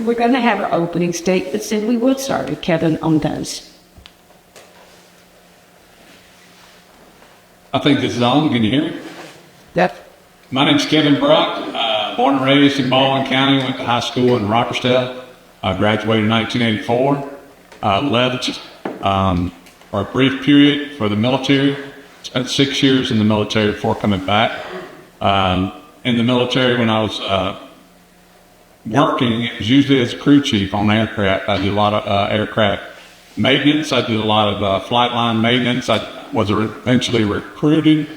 we're going to have an opening statement, and we would start with Kevin on those. I think this is on. Can you hear me? Yep. My name's Kevin Brock. Born and raised in Baldwin County. Went to high school in Rockerdale. Graduated in 1984. Left for a brief period for the military. Spent 6 years in the military before coming back. In the military, when I was working, it was usually as a crew chief on aircraft. I did a lot of aircraft maintenance. I did a lot of flight line maintenance. I was eventually recruited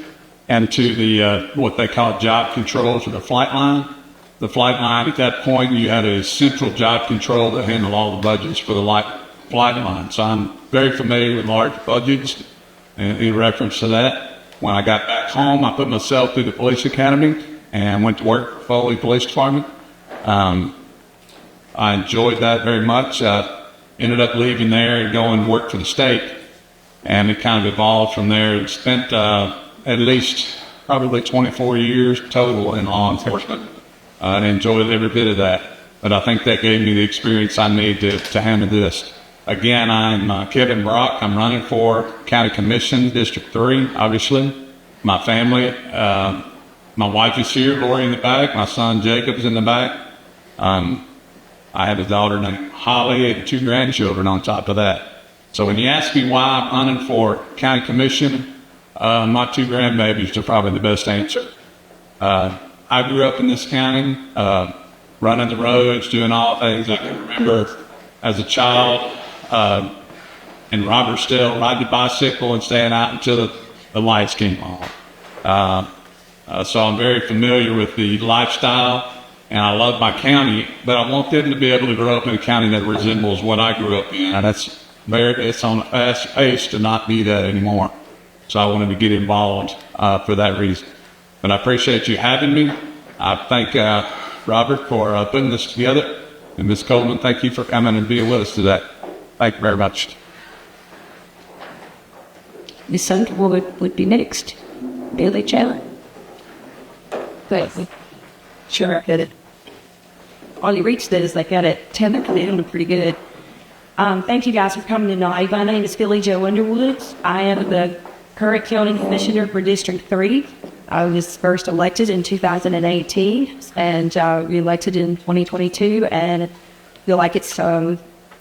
into the what they call job controls for the flight line. The flight line, at that point, you had a central job control that handled all the budgets for the flight line. So I'm very familiar with large budgets in reference to that. When I got back home, I put myself through the police academy and went to work for Foley Police Department. I enjoyed that very much. Ended up leaving there and going to work for the state. And it kind of evolved from there. And spent at least probably 24 years total in law enforcement. I enjoyed every bit of that. But I think that gave me the experience I need to handle this. Again, I'm Kevin Brock. I'm running for County Commission, District 3, obviously. My family, my wife is here, Lori in the back. My son Jacob's in the back. I have a daughter named Holly and 2 grandchildren on top of that. So when you ask me why I'm running for County Commission, my 2 grandbabies are probably the best answer. I grew up in this county, running the roads, doing all things I can remember as a child in Robertsdale, riding a bicycle and staying out until the lights came on. So I'm very familiar with the lifestyle, and I love my county, but I want them to be able to grow up in a county that resembles what I grew up in. And it's on a fast pace to not be that anymore. So I wanted to get involved for that reason. But I appreciate you having me. I thank Robert for putting this together. And Ms. Coleman, thank you for coming and being with us today. Thank you very much. Ms. Underwood would be next. Billie Chandler. Thanks. Sure, I hit it. All you reached is like at it 10 or doing pretty good. Thank you guys for coming tonight. My name is Billie Jo Underwood. I am the current county commissioner for District 3. I was first elected in 2018 and re-elected in 2022, and I feel like it's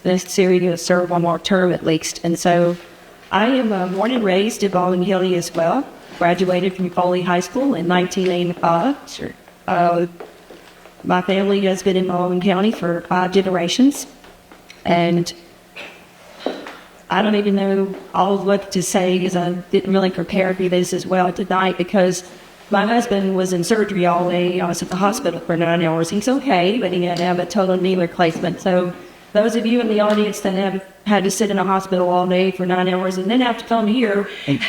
necessary to serve one more term at least. And so I am born and raised in Baldwin County as well. Graduated from Foley High School in 1985. My family has been in Baldwin County for 5 generations, and I don't even know all of what to say because I didn't really prepare for this as well tonight because my husband was in surgery all day. I was at the hospital for 9 hours. He's okay, but he had to have a total knee replacement. So those of you in the audience that have had to sit in a hospital all day for 9 hours and then have to come here and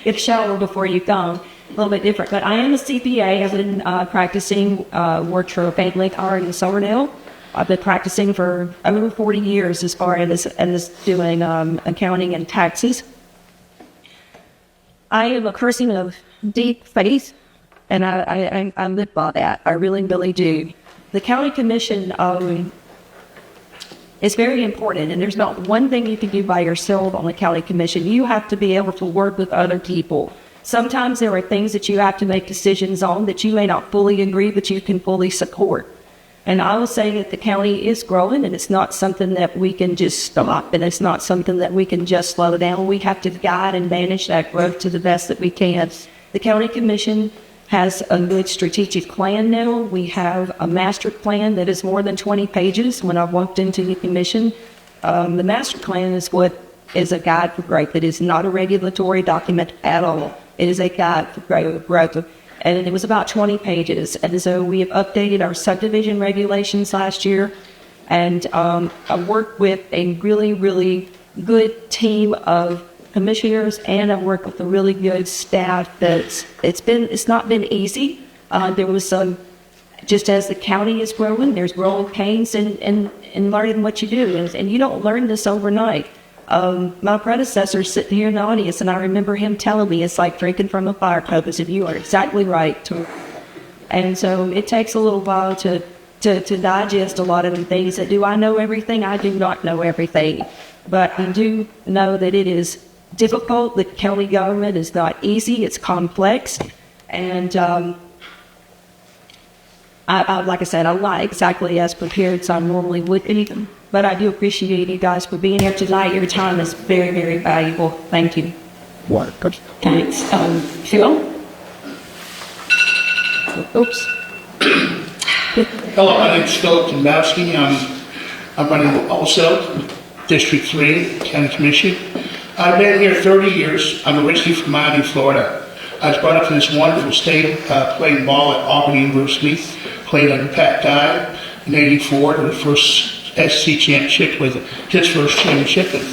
get a shower before you come, a little bit different. But I am a CPA. I've been practicing, worked for a family car in Silverdale. I've been practicing for over 40 years as far as doing accounting and taxes. I am a person of deep faith, and I live by that. I really, really do. The county commission is very important, and there's not one thing you can do by yourself on the county commission. You have to be able to work with other people. Sometimes there are things that you have to make decisions on that you may not fully agree, but you can fully support. And I will say that the county is growing, and it's not something that we can just stop, and it's not something that we can just slow down. We have to guide and manage that growth to the best that we can. The county commission has a good strategic plan now. We have a master plan that is more than 20 pages. When I walked into the commission, the master plan is what is a guide for growth. It is not a regulatory document at all. It is a guide for growth. And it was about 20 pages. And so we have updated our subdivision regulations last year. And I worked with a really, really good team of commissioners, and I worked with a really good staff. It's not been easy. There was some, just as the county is growing, there's growing pains in learning what you do. And you don't learn this overnight. My predecessor sitting here in the audience, and I remember him telling me it's like drinking from a fire hose, and you are exactly right. And so it takes a little while to to digest a lot of the things. That do I know everything? I do not know everything, but I do know that it is difficult. The county government is not easy. It's complex, and like I said, I'm not exactly as prepared as I normally would be, but I do appreciate you guys for being here tonight. Your time is very, very valuable. Thank you. What? Thanks. Phil? Oops. Hello, my name's Phil Dembowski. I'm running also District 3 County Commission. I've been here 30 years. I'm originally from Miami, Florida. I was brought up in this wonderful state, playing ball at Auburn University, played under Pat Dye in '84, the first SC championship with his first championship, and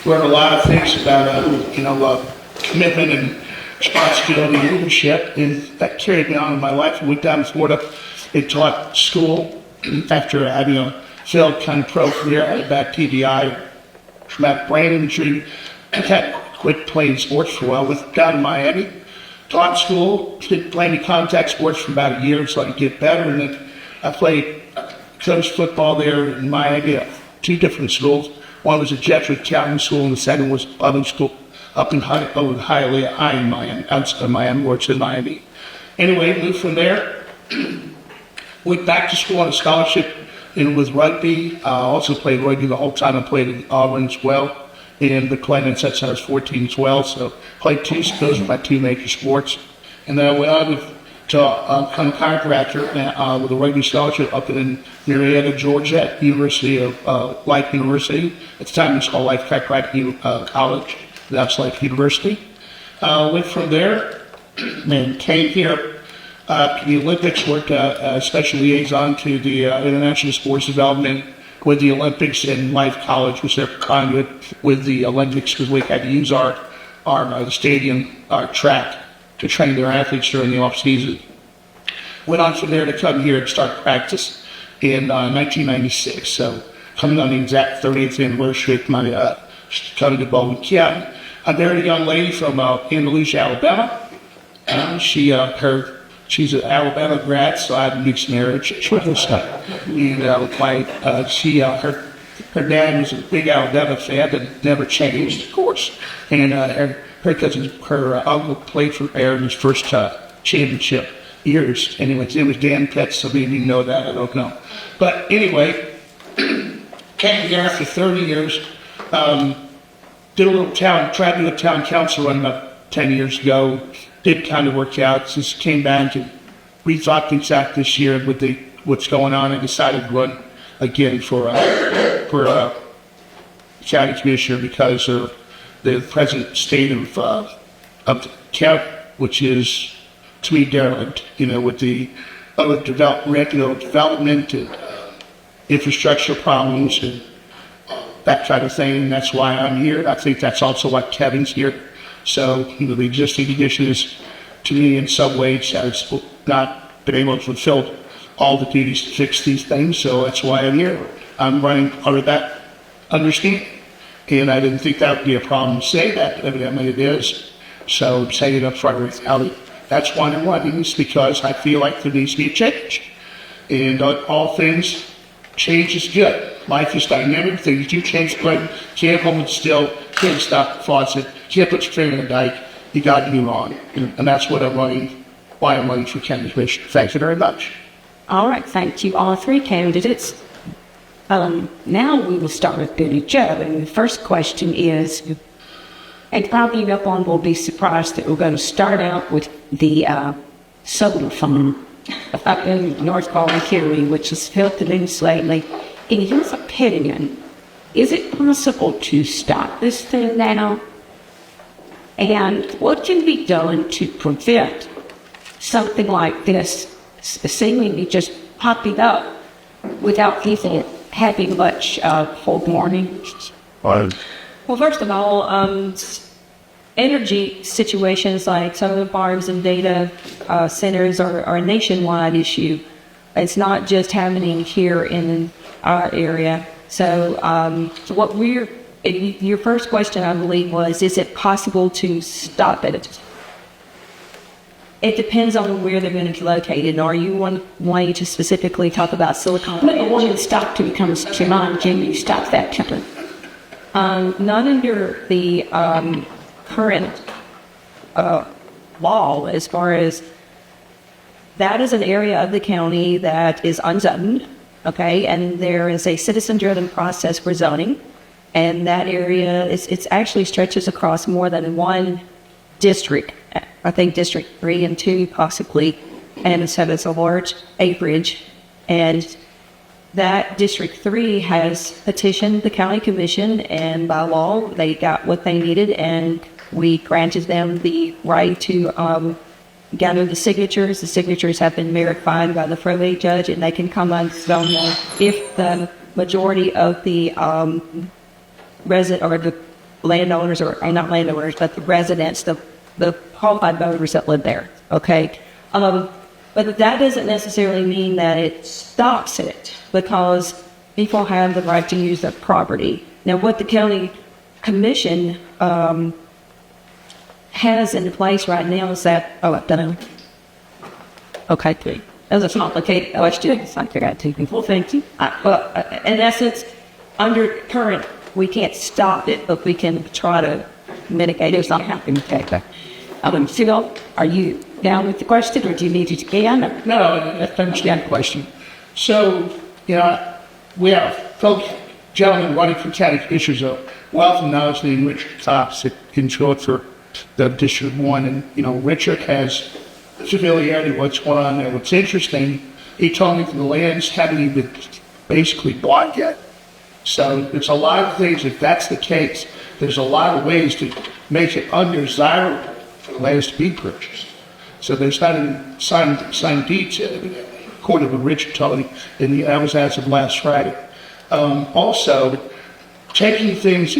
learned a lot of things about, commitment and responsibility and leadership, and that carried me on in my life. I went down to Florida and taught school after having a failed kind of pro career. I had a bad TBI, traumatic brain injury. I had to quit playing sports for a while. Went down to Miami, taught school, didn't play any contact sports for about a year so I could get better, and then I played coach football there in Miami at 2 different schools. One was a Jesuit County school, and the second was public school up in Hialeah, in Miami, outside of Miami, or it's in Miami. Anyway, moved from there, went back to school on a scholarship with rugby. I also played rugby the whole time. I played in Auburn as well, and the Clemens since I was 14 as well. So played those were my 2 major sports. And then I went on to become a chiropractor with a rugby scholarship up in Marietta, Georgia, at University of Life University. At the time it was called Life Chiropractic College. That's Life University. Went from there and came here to the Olympics, worked as special liaison to the International Sports Development with the Olympics, and Life College was their conduit with the Olympics because we had to use our stadium, our track, to train their athletes during the off season. Went on from there to come here and start practice in 1996. So coming on the exact 30th anniversary of my coming to Baldwin County. I married a young lady from Andalusia, Alabama. She's an Alabama grad, so I had a mixed marriage. Her dad was a big Alabama fan that never changed, of course. And her uncle played for Air in his first championship years. Anyways, it was Dan Petz, so maybe you know that, I don't know. But anyway, came here after 30 years. Tried to do a town council run about 10 years ago. Didn't kind of work out. Just came back and rethought things out this year with what's going on. I decided to run again for county commissioner because of the present state of the county, which is, to me, derelict. With the development and infrastructure problems and that kind of thing. That's why I'm here. I think that's also why Kevin's here. So, the existing condition is, to me, in some ways, has not been able to fulfill all the duties to fix these things. So that's why I'm here. I'm running under that understanding. And I didn't think that would be a problem to say that, but evidently it is. So I'm saying it up front with Ellie. That's why I'm running this, because I feel like there needs to be a change. And all things, change is good. Life is dynamic. Things do change, but can't hold it still, can't stop the faucet, can't put your finger in the dike. You got to move on. And that's what why I'm running for county commission. Thank you very much. All right, thank you, all 3 candidates. Now we will start with Billie Jo. And the first question is, and probably no one will be surprised that we're going to start out with the solar farm up in North Baldwin, which has filled the news lately. In his opinion, is it possible to stop this thing now? And what can be done to prevent something like this seemingly just popping up without even having much forewarning? Well, first of all, energy situations like solar farms and data centers are a nationwide issue. It's not just happening here in our area. So your first question, I believe, was, is it possible to stop it? It depends on where they're going to be located. Are you wanting to specifically talk about Silicon Valley? But one stock to become to mind, can you stop that template? Not under the current law, as far as that is an area of the county that is unzoned, okay, and there is a citizen-driven process for zoning, and that area it's actually stretches across more than one district. I think District 3 and 2 possibly, and so it's a large acreage, and that District 3 has petitioned the county commission, and by law they got what they needed, and we granted them the right to gather the signatures. The signatures have been verified by the probate judge, and they can come on zone if the majority of the resident or the landowners, or not landowners, but the residents, the qualified voters that live there. Okay, but that doesn't necessarily mean that it stops it, because people have the right to use their property. Now, what the county commission has in place right now is that, I don't know. Okay, that was a complicated question. I forgot to people. Thank you. Well, in essence, under current, we can't stop it, but we can try to mitigate it. It's not happening. Okay. Phil, are you down with the question, or do you need to again? No, I understand the question. So, we have folks, gentlemen running for county commissioners of wealth and knowledge in which tops in short for the District 1. And, Richard has familiarity with what's going on there. What's interesting, he told me that the lands haven't even basically bought yet. So there's a lot of things, if that's the case, there's a lot of ways to make it undesirable for the lands to be purchased. So there's not even signed deeds yet, according to what Richard told me, and that was as of last Friday. Also, taking things,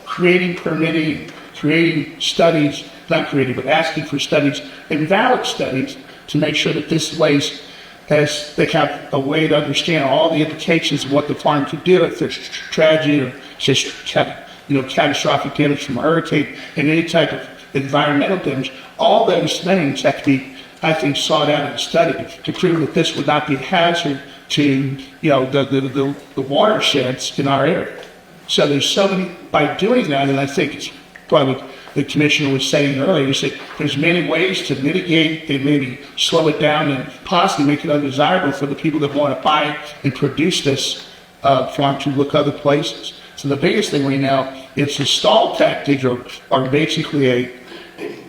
creating permitting, creating studies, not creating, but asking for studies, and valid studies, to make sure that this place they have a way to understand all the implications of what the farm could do if there's tragedy or just catastrophic damage from a hurricane and any type of environmental damage. All those things have to be, I think, sought out and studied to prove that this would not be a hazard to the watersheds in our area. So there's so many, by doing that, and I think it's probably what the commissioner was saying earlier, is that there's many ways to mitigate and maybe slow it down and possibly make it undesirable for the people that want to buy and produce this farm to look other places. So the biggest thing right now is the stall tactics are basically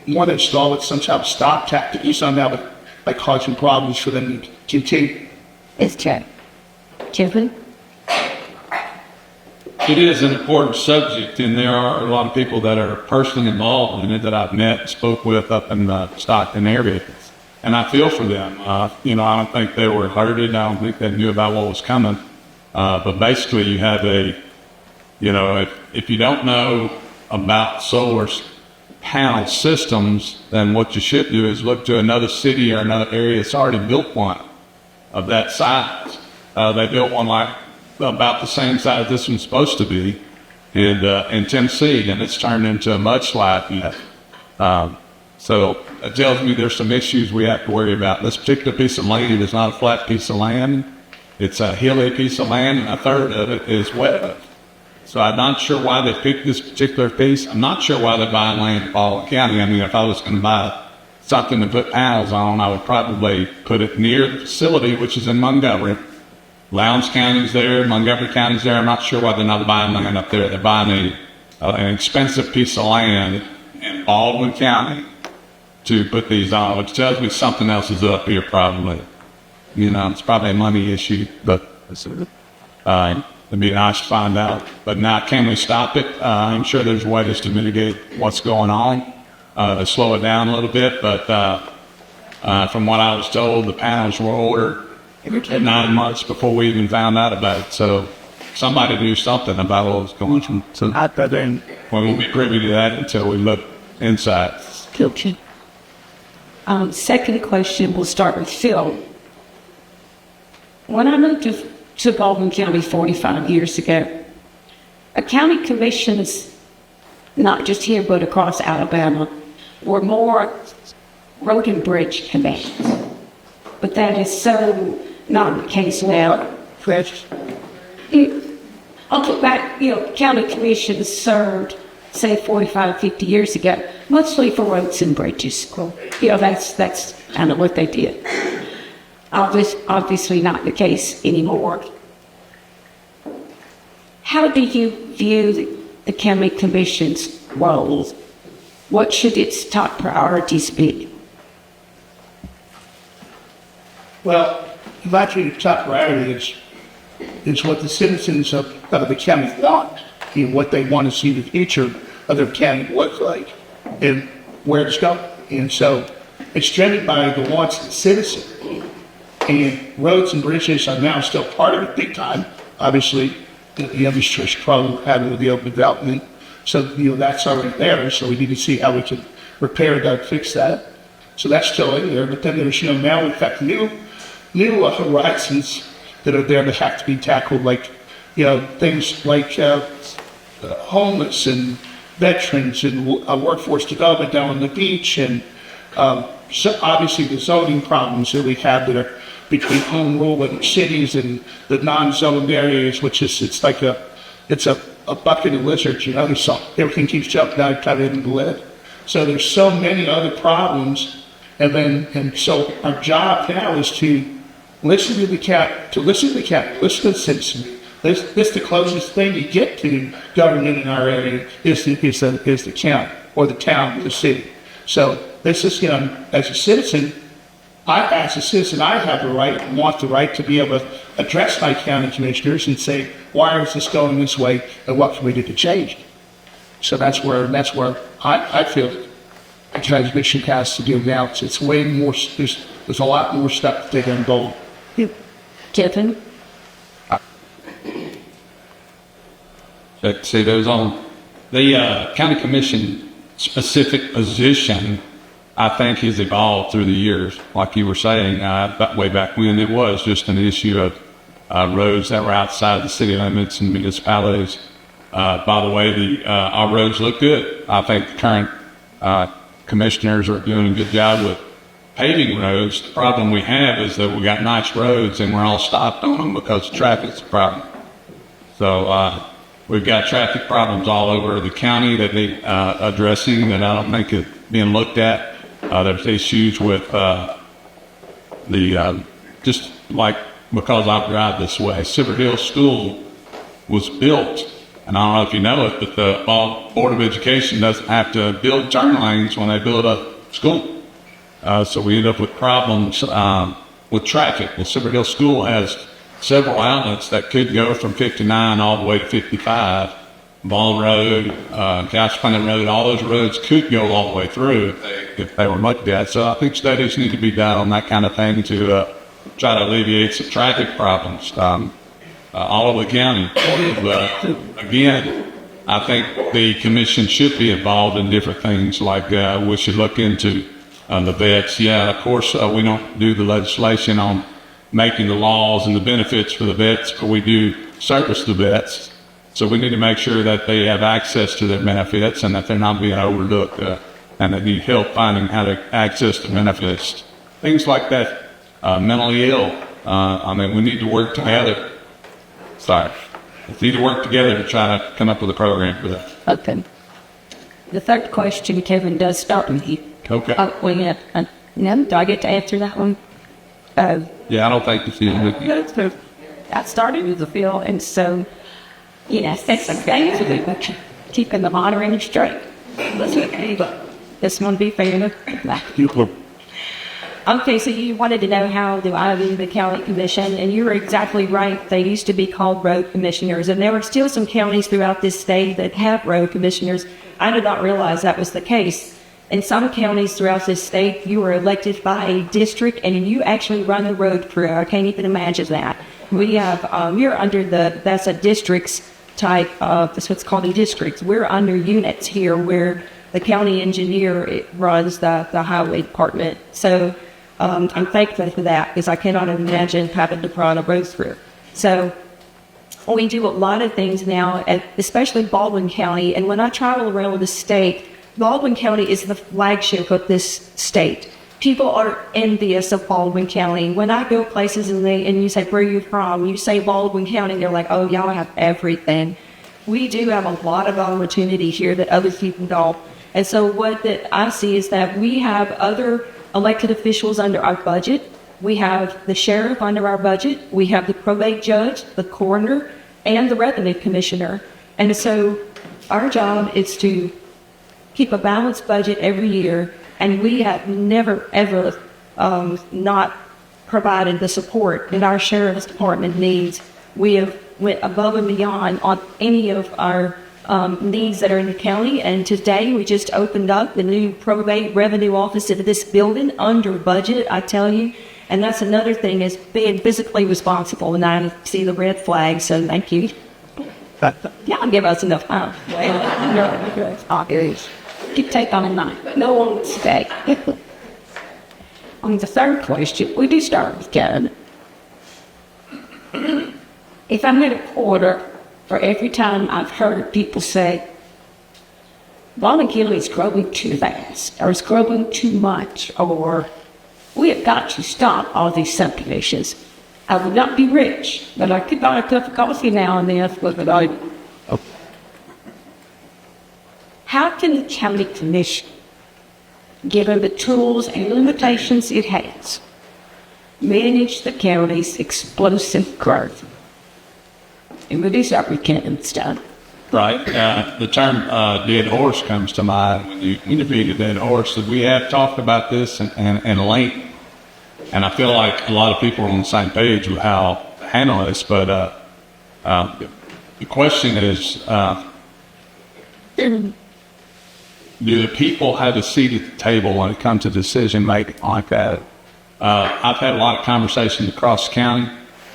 one that stall with some type of stop tactic. You saw now by causing problems for them to continue. It's Chad. Tiffany? It is an important subject, and there are a lot of people that are personally involved in it that I've met and spoke with up in the Stockton area. And I feel for them. I don't think they were hurted. I don't think they knew about what was coming. But basically you have if you don't know about solar panel systems, then what you should do is look to another city or another area that's already built one of that size. They built one about the same size this one's supposed to be in Tennessee, and it's turned into a mudslide. So it tells me there's some issues we have to worry about. This particular piece of land is not a flat piece of land. It's a hilly piece of land, and a third of it is wet. So I'm not sure why they picked this particular piece. I'm not sure why they're buying land in Baldwin County. I mean, if I was going to buy something to put panels on, I would probably put it near the facility, which is in Montgomery. Lowndes County's there, Montgomery County's there. I'm not sure why they're not buying land up there. They're buying an expensive piece of land in Baldwin County to put these on, which tells me something else is up here probably. It's probably a money issue, but it'd be nice to find out. But now, can we stop it? I'm sure there's ways to mitigate what's going on, slow it down a little bit, but from what I was told, the panels were ordered 9 months before we even found out about it. So somebody do something about what was going on. So we won't be privy to that until we look inside. Okay. Second question, we'll start with Phil. When I moved to Baldwin County 45 years ago, a county commissions, not just here but across Alabama, were more road and bridge commissions. But that is so not the case now. I'll look back, county commissions served, say, 45, 50 years ago, mostly for roads and bridges. That's kind of what they did. Obviously not the case anymore. How do you view the county commission's role? What should its top priorities be? Well, actually, the top priority is what the citizens of the county want, and what they want to see the future of their county look like, and where it's going. And so it's driven by the wants of the citizen. And roads and bridges are now still part of it big time. Obviously, the industry's problem having with the open development. So, that's already there. So we need to see how we can repair that, fix that. So that's still in there. But then there's, now we've got new horizons that are there that have to be tackled, like, things like homeless and veterans and workforce development down on the beach, and so obviously the zoning problems that we have that are between home rule and cities and the non-zoned areas, which is it's a bucket of lizards, so everything keeps jumping out kind of into the lid. So there's so many other problems, and so our job now is to listen to the citizen. This the closest thing you get to government in our area is the county, or the town, the city. So this is, as a citizen, I have the right, and want the right to be able to address my county commissioners and say, why is this going this way, and what can we do to change it? So that's where I feel the county commission has to do now. It's way more. There's a lot more stuff to take on board. Kevin? See, those on the county commission specific position, I think has evolved through the years. Like you were saying, way back when it was just an issue of roads that were outside the city limits and municipalities. By the way, our roads look good. I think the current commissioners are doing a good job with paving roads. The problem we have is that we got nice roads and we're all stopped on them because traffic's a problem. So we've got traffic problems all over the county that they addressing that I don't think is being looked at. There's issues with just like, because I drive this way, Silver Hill School was built, and I don't know if you know it, but the Board of Education doesn't have to build turn lanes when they build a school. So we end up with problems with traffic. Well, Silver Hill School has several outlets that could go from 59 all the way to 55. Ball Road, Josh Clinton Road, all those roads could go all the way through if they were much bad. So I think studies need to be done on that kind of thing to try to alleviate some traffic problems all over the county. But again, I think the commission should be involved in different things, like we should look into the vets. Yeah, of course, we don't do the legislation on making the laws and the benefits for the vets, but we do service the vets. So we need to make sure that they have access to their benefits and that they're not being overlooked, and they need help finding how to access the benefits. Things like that, mentally ill. We need to work together. We need to work together to try to come up with a program for that. Okay. The third question, Kevin, does start with you. Okay. Do I get to answer that one? Yeah, I don't think it's easy. I started with the field, and so, that's okay. Keeping the moderator straight. This one be fair. Okay, so you wanted to know how do I view the county commission, and you were exactly right. They used to be called road commissioners, and there are still some counties throughout this state that have road commissioners. I did not realize that was the case. In some counties throughout this state, you are elected by a district, and you actually run the road crew. I can't even imagine that. We have, you're under that's a districts type of, that's what's called a district. We're under units here where the county engineer runs the highway department. So I'm thankful for that, because I cannot imagine having to run a road crew. So we do a lot of things now, especially Baldwin County. And when I travel around the state, Baldwin County is the flagship of this state. People are envious of Baldwin County. When I go places and you say, where are you from? You say Baldwin County, they're like, oh, y'all have everything. We do have a lot of opportunity here that other people don't. And so what that I see is that we have other elected officials under our budget. We have the sheriff under our budget. We have the probate judge, the coroner, and the revenue commissioner. And so our job is to keep a balanced budget every year, and we have never, ever not provided the support that our sheriff's department needs. We have went above and beyond on any of our needs that are in the county, and today we just opened up the new probate revenue office in this building under budget, I tell you. And that's another thing, is being physically responsible, and I see the red flag, so thank you. Y'all give us enough time. Keep take on a night. No one will stay. On the third question, we do start with Kevin. If I'm at a quarter, for every time I've heard people say, Baldwin is growing too fast, or it's growing too much, or we have got to stop all these subdivisions. I would not be rich, but I could buy a cup of coffee now and then with it. How can the county commission, given the tools and limitations it has, manage the county's explosive growth and reduce our repentance done? Right. The term dead horse comes to mind when you interview a dead horse. That we have talked about this in length, and I feel like a lot of people are on the same page with how to handle this. But the question is, do the people have a seat at the table when it comes to decision making like that? I've had a lot of conversations across the county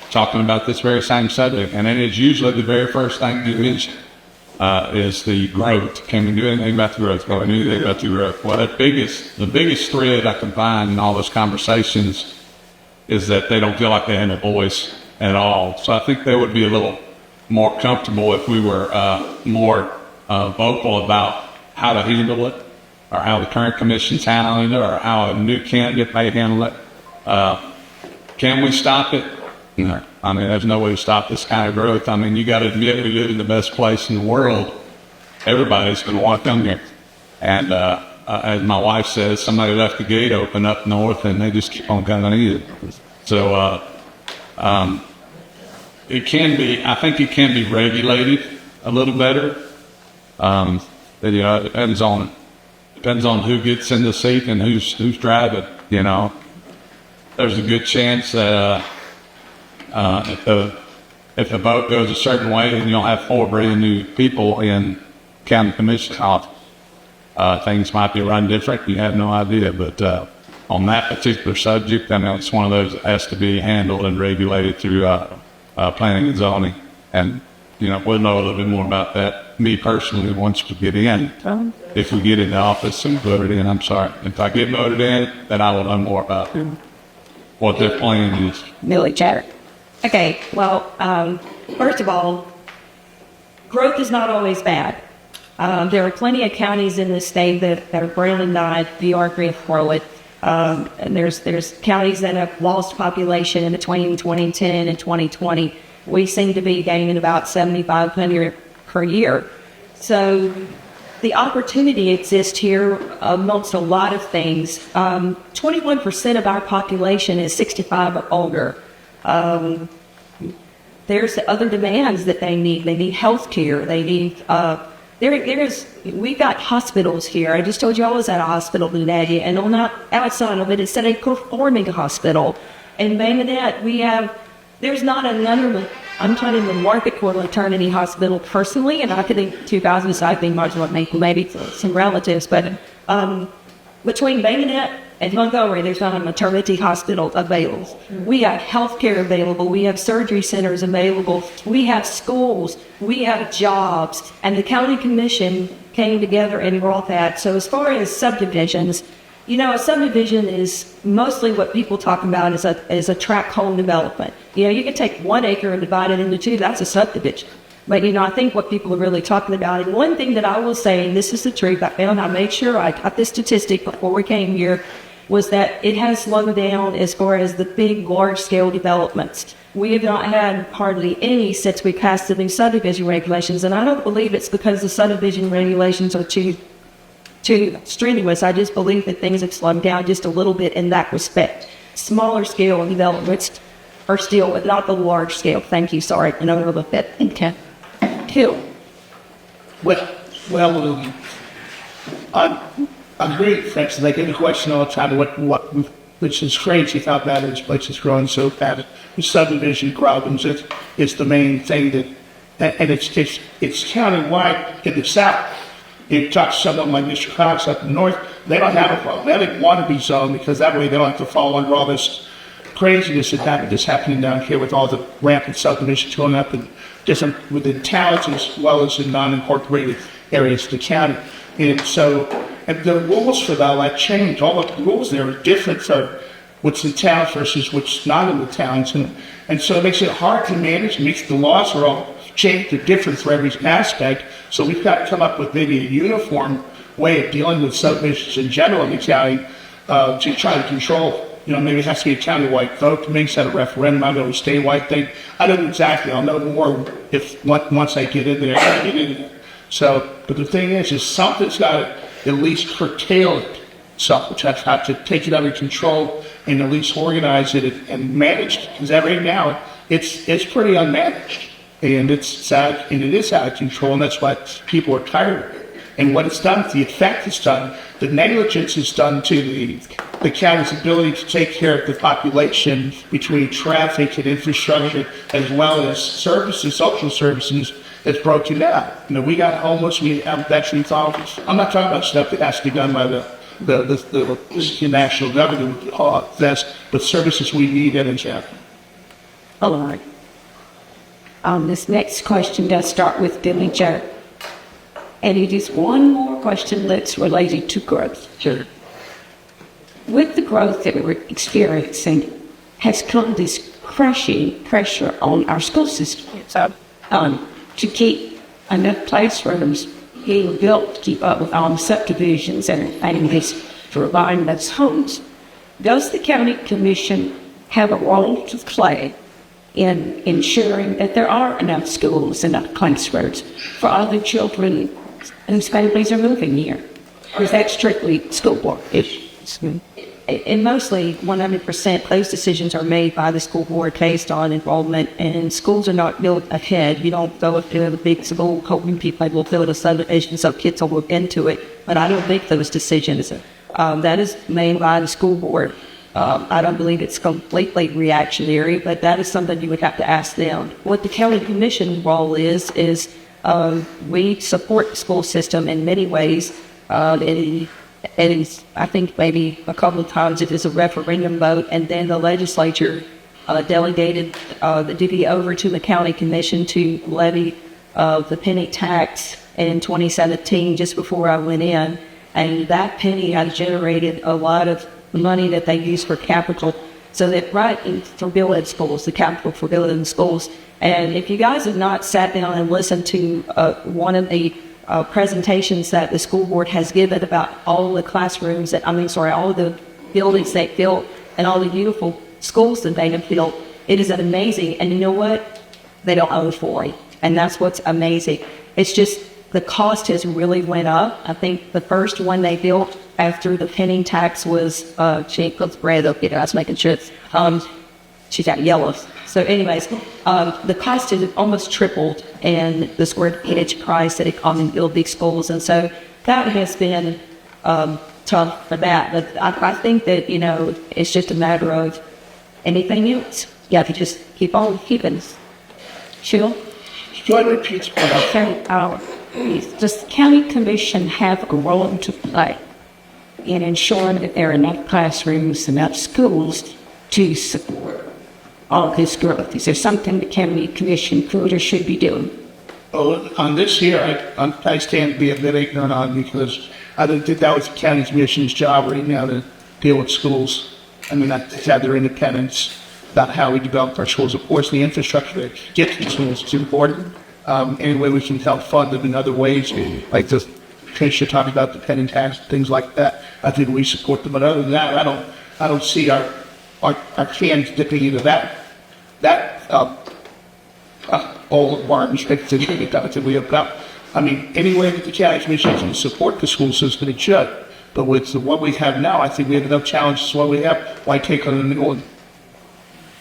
talking about this very same subject, and it is usually the very first thing you mention is the growth. Can we do anything about the growth? Can we do anything about the growth? Well, the biggest thread I can find in all those conversations is that they don't feel like they have a voice at all. So I think they would be a little more comfortable if we were more vocal about how to handle it, or how the current commission's handling it, or how a new candidate may handle it. Can we stop it? No. I mean, there's no way to stop this kind of growth. I mean, you got to admit we live in the best place in the world. Everybody's going to want to come here. And as my wife says, somebody left the gate open up north, and they just keep on coming in. So it can be, I think it can be regulated a little better. It depends on who gets in the seat and who's driving. You know, there's a good chance that if the vote goes a certain way and you'll have 4 brand new people in county commission office, things might be run different. You have no idea. But on that particular subject, I know it's one of those that has to be handled and regulated through planning and zoning. And you know, we'll know a little bit more about that. Me personally, once we get in, if we get into office and voted in, I'm sorry. If I get voted in, then I will know more about what their plan is. Billie chatter. Okay, well, first of all, growth is not always bad. There are plenty of counties in the state that are barely not York and Forward. And there's counties that have lost population in between 2010 and 2020. We seem to be gaining about 7,500 per year. So the opportunity exists here amongst a lot of things. 21% of our population is 65 or older. There's the other demands that they need. They need health care. They need, we've got hospitals here. I just told you I was at a hospital today, and on the outside of it, it's a performing hospital. In Bangladesh, there's not another, I'm not in the market for a maternity hospital personally, and I could think 2,000 side being marginal, maybe some relatives, but between Bangladesh and Montgomery, there's not a maternity hospital available. We have health care available. We have surgery centers available. We have schools. We have jobs. And the county commission came together and brought that. So as far as subdivisions, you know, a subdivision is mostly what people talk about is a tract home development. You know, you can take 1 acre and divide it into 2. That's a subdivision. But, you know, I think what people are really talking about, and one thing that I will say, and this is the truth, I made sure I got this statistic before we came here, was that it has slowed down as far as the big, large-scale developments. We have not had hardly any since we passed the new subdivision regulations, and I don't believe it's because the subdivision regulations are too strenuous. I just believe that things have slowed down just a little bit in that respect. Smaller scale developments are still, but not the large scale. Thank you. Sorry, another little bit. Okay. Two. Well, I agree, Francis. They get a question all the time, which is crazy how bad this place is growing so fast. The subdivision problems is the main thing and it's countywide in the south. You talk to someone like Mr. Cox up in the north, they don't have a problem. They don't want to be zoned because that way they don't have to fall under all this craziness that's happening down here with all the rampant subdivisions going up and different within towns as well as in non-incorporated areas of the county. And so, and the rules for that like change. All of the rules there are different for what's in towns versus what's not in the towns. And so it makes it hard to manage. It makes the laws are all changed. They're different for every aspect. So we've got to come up with maybe a uniform way of dealing with subdivisions in general in the county to try to control. Maybe it has to be a countywide vote. Maybe set a referendum. I know a statewide thing. I don't know exactly. I'll know more once I get in there. So, but the thing is something's got to at least curtail it. So just have to take it under control and at least organize it and manage it. Because right now it's pretty unmanaged and it's sad and it is out of control, and that's why people are tired of it. And what it's done, the effect it's done, the negligence it's done to the county's ability to take care of the population between traffic and infrastructure as well as services, social services, is broken down. We got homeless, we have veteran problems. I'm not talking about stuff that has to be done by the national government, but services we need in the county. All right. This next question does start with Billie Joe. And it is one more question that's related to growth. Sure. With the growth that we're experiencing, has come this crushing pressure on our school system to keep enough classrooms being built to keep up with all the subdivisions and things to provide those homes. Does the county commission have a role to play in ensuring that there are enough schools, enough classrooms for all the children whose families are moving here? Or is that strictly school board issues? And mostly 100% those decisions are made by the school board based on enrollment, and schools are not built ahead. You don't go up to a big school hoping people will build a subdivision so kids will move into it. But I don't make those decisions. That is made by the school board. I don't believe it's completely reactionary, but that is something you would have to ask them. What the county commission role is we support the school system in many ways. And I think maybe a couple of times it is a referendum vote, and then the legislature delegated the duty over to the county commission to levy the penny tax in 2017, just before I went in. And that penny had generated a lot of money that they use for capital, so that for building schools, the capital for building schools. And if you guys have not sat down and listened to one of the presentations that the school board has given about all the classrooms all the buildings they built and all the beautiful schools that they have built, it is amazing. And you know what? They don't owe for it. And that's what's amazing. It's just the cost has really went up. I think the first one they built after the penny tax was, she puts bread up, I was making sure, she's got yellow. So anyways, the cost has almost tripled, and the square footage price that it costs to build big schools. And so that has been tough for that. But I think that, it's just a matter of anything else. You have to just keep on keeping. Sure. Join repeats. Okay. Does the county commission have a role to play in ensuring that there are enough classrooms, enough schools to support all of this growth? Is there something the county commission could or should be doing? Well, on this here, I stand to be a bit ignorant on, because I don't think that was the county commission's job right now to deal with schools. I mean, they have their independence about how we develop our schools. Of course, the infrastructure that gets to schools is important. Any way we can help fund them in other ways, like the Tricia talked about the penny tax, things like that. I think we support them, but other than that, I don't see our hands dipping into that bowl of worms that we have got. I mean, any way that the county commission can support the school system, it should. But with what we have now, I think we have enough challenges. What we have, why take on a new one?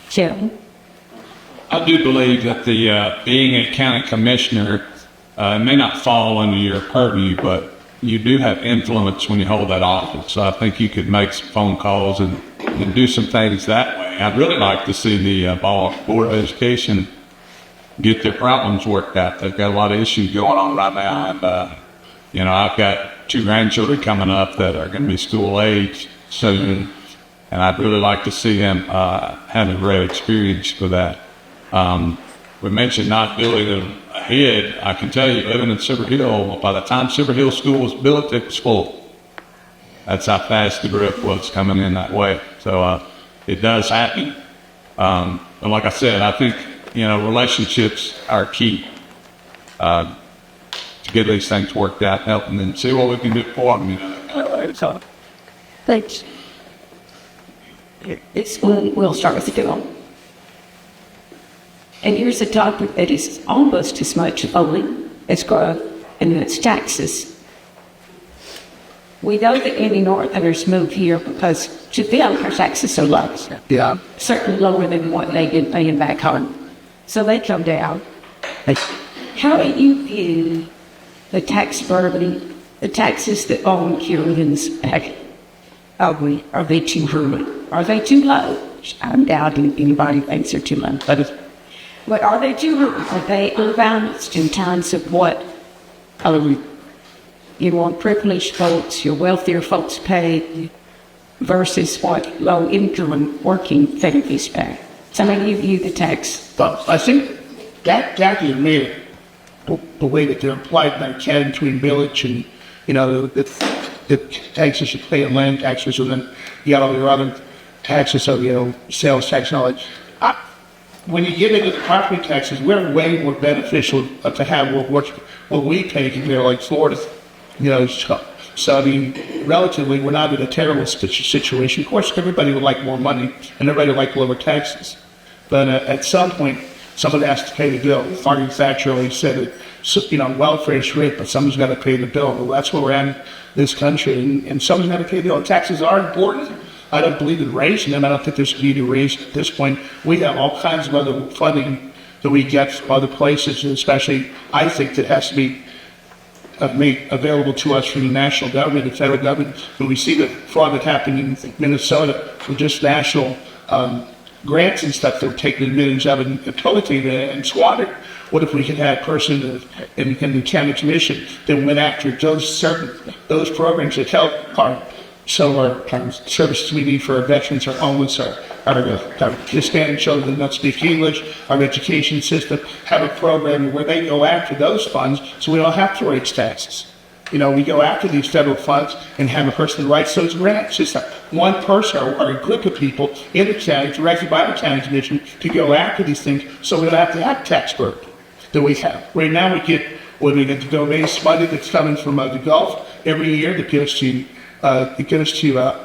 Jim? I do believe that the being a county commissioner may not fall under your purview, but you do have influence when you hold that office. So I think you could make some phone calls and do some things that way. I'd really like to see the Baldwin Board of Education get their problems worked out. They've got a lot of issues going on right now, and you know, I've got 2 grandchildren coming up that are going to be school age soon, and I'd really like to see them have a great experience for that. We mentioned not building them ahead. I can tell you, living in Silver Hill, by the time Silver Hill School was built, it was full. That's how fast the growth was coming in that way. So it does happen. But like I said, I think, you know, relationships are key to get these things worked out, helping them see what we can do for them. You know. Thanks. We'll start with the film. And here's a topic that is almost as much voting as growth, and it's taxes. We know that many Northerners move here because to them our taxes are low. Yeah. Certainly lower than what they get paying back home. So they come down. How do you view the tax burden, the taxes that volunteers pay? Are they too high? Are they too low? I'm doubting anybody thinks they're too low. But are they too high? Are they unbalanced in terms of what you want privileged folks, your wealthier folks pay versus what low-income and working families pay? So how do you view the tax? But I think that is made the way that they're applied by Canada between village and, you know, the taxes you pay in land taxes, and then you got all your other taxes, so, you know, sales tax and all that. When you get into the property taxes, we're way more beneficial to have what we pay compared to like Florida. You know, so I mean, relatively, we're not in a terrible situation. Of course, everybody would like more money, and everybody would like lower taxes. But at some point, someone has to pay the bill. Margaret Thatcher always said that, you know, welfare is great, but someone's got to pay the bill. Well, that's where we're at in this country, and someone's got to pay the bill. Taxes are important. I don't believe in raising them. I don't think there's a need to raise at this point. We have all kinds of other funding that we get from other places, and especially, I think, that has to be made available to us from the national government and federal government. When we see the fraud that happened in Minnesota from just national grants and stuff that were taken advantage of and totally and squandered. What if we could have a person in the county commission that went after those programs that help some of our services we need for our veterans, our homeless, our Hispanic children that don't speak English, our education system, have a program where they go after those funds so we don't have to raise taxes. You know, we go after these federal funds and have a person that writes those grants. Just one person or a group of people in the county, directed by the county commission, to go after these things so we don't have to have tax burden that we have. Right now we get the donation money that's coming from the Gulf every year that gives to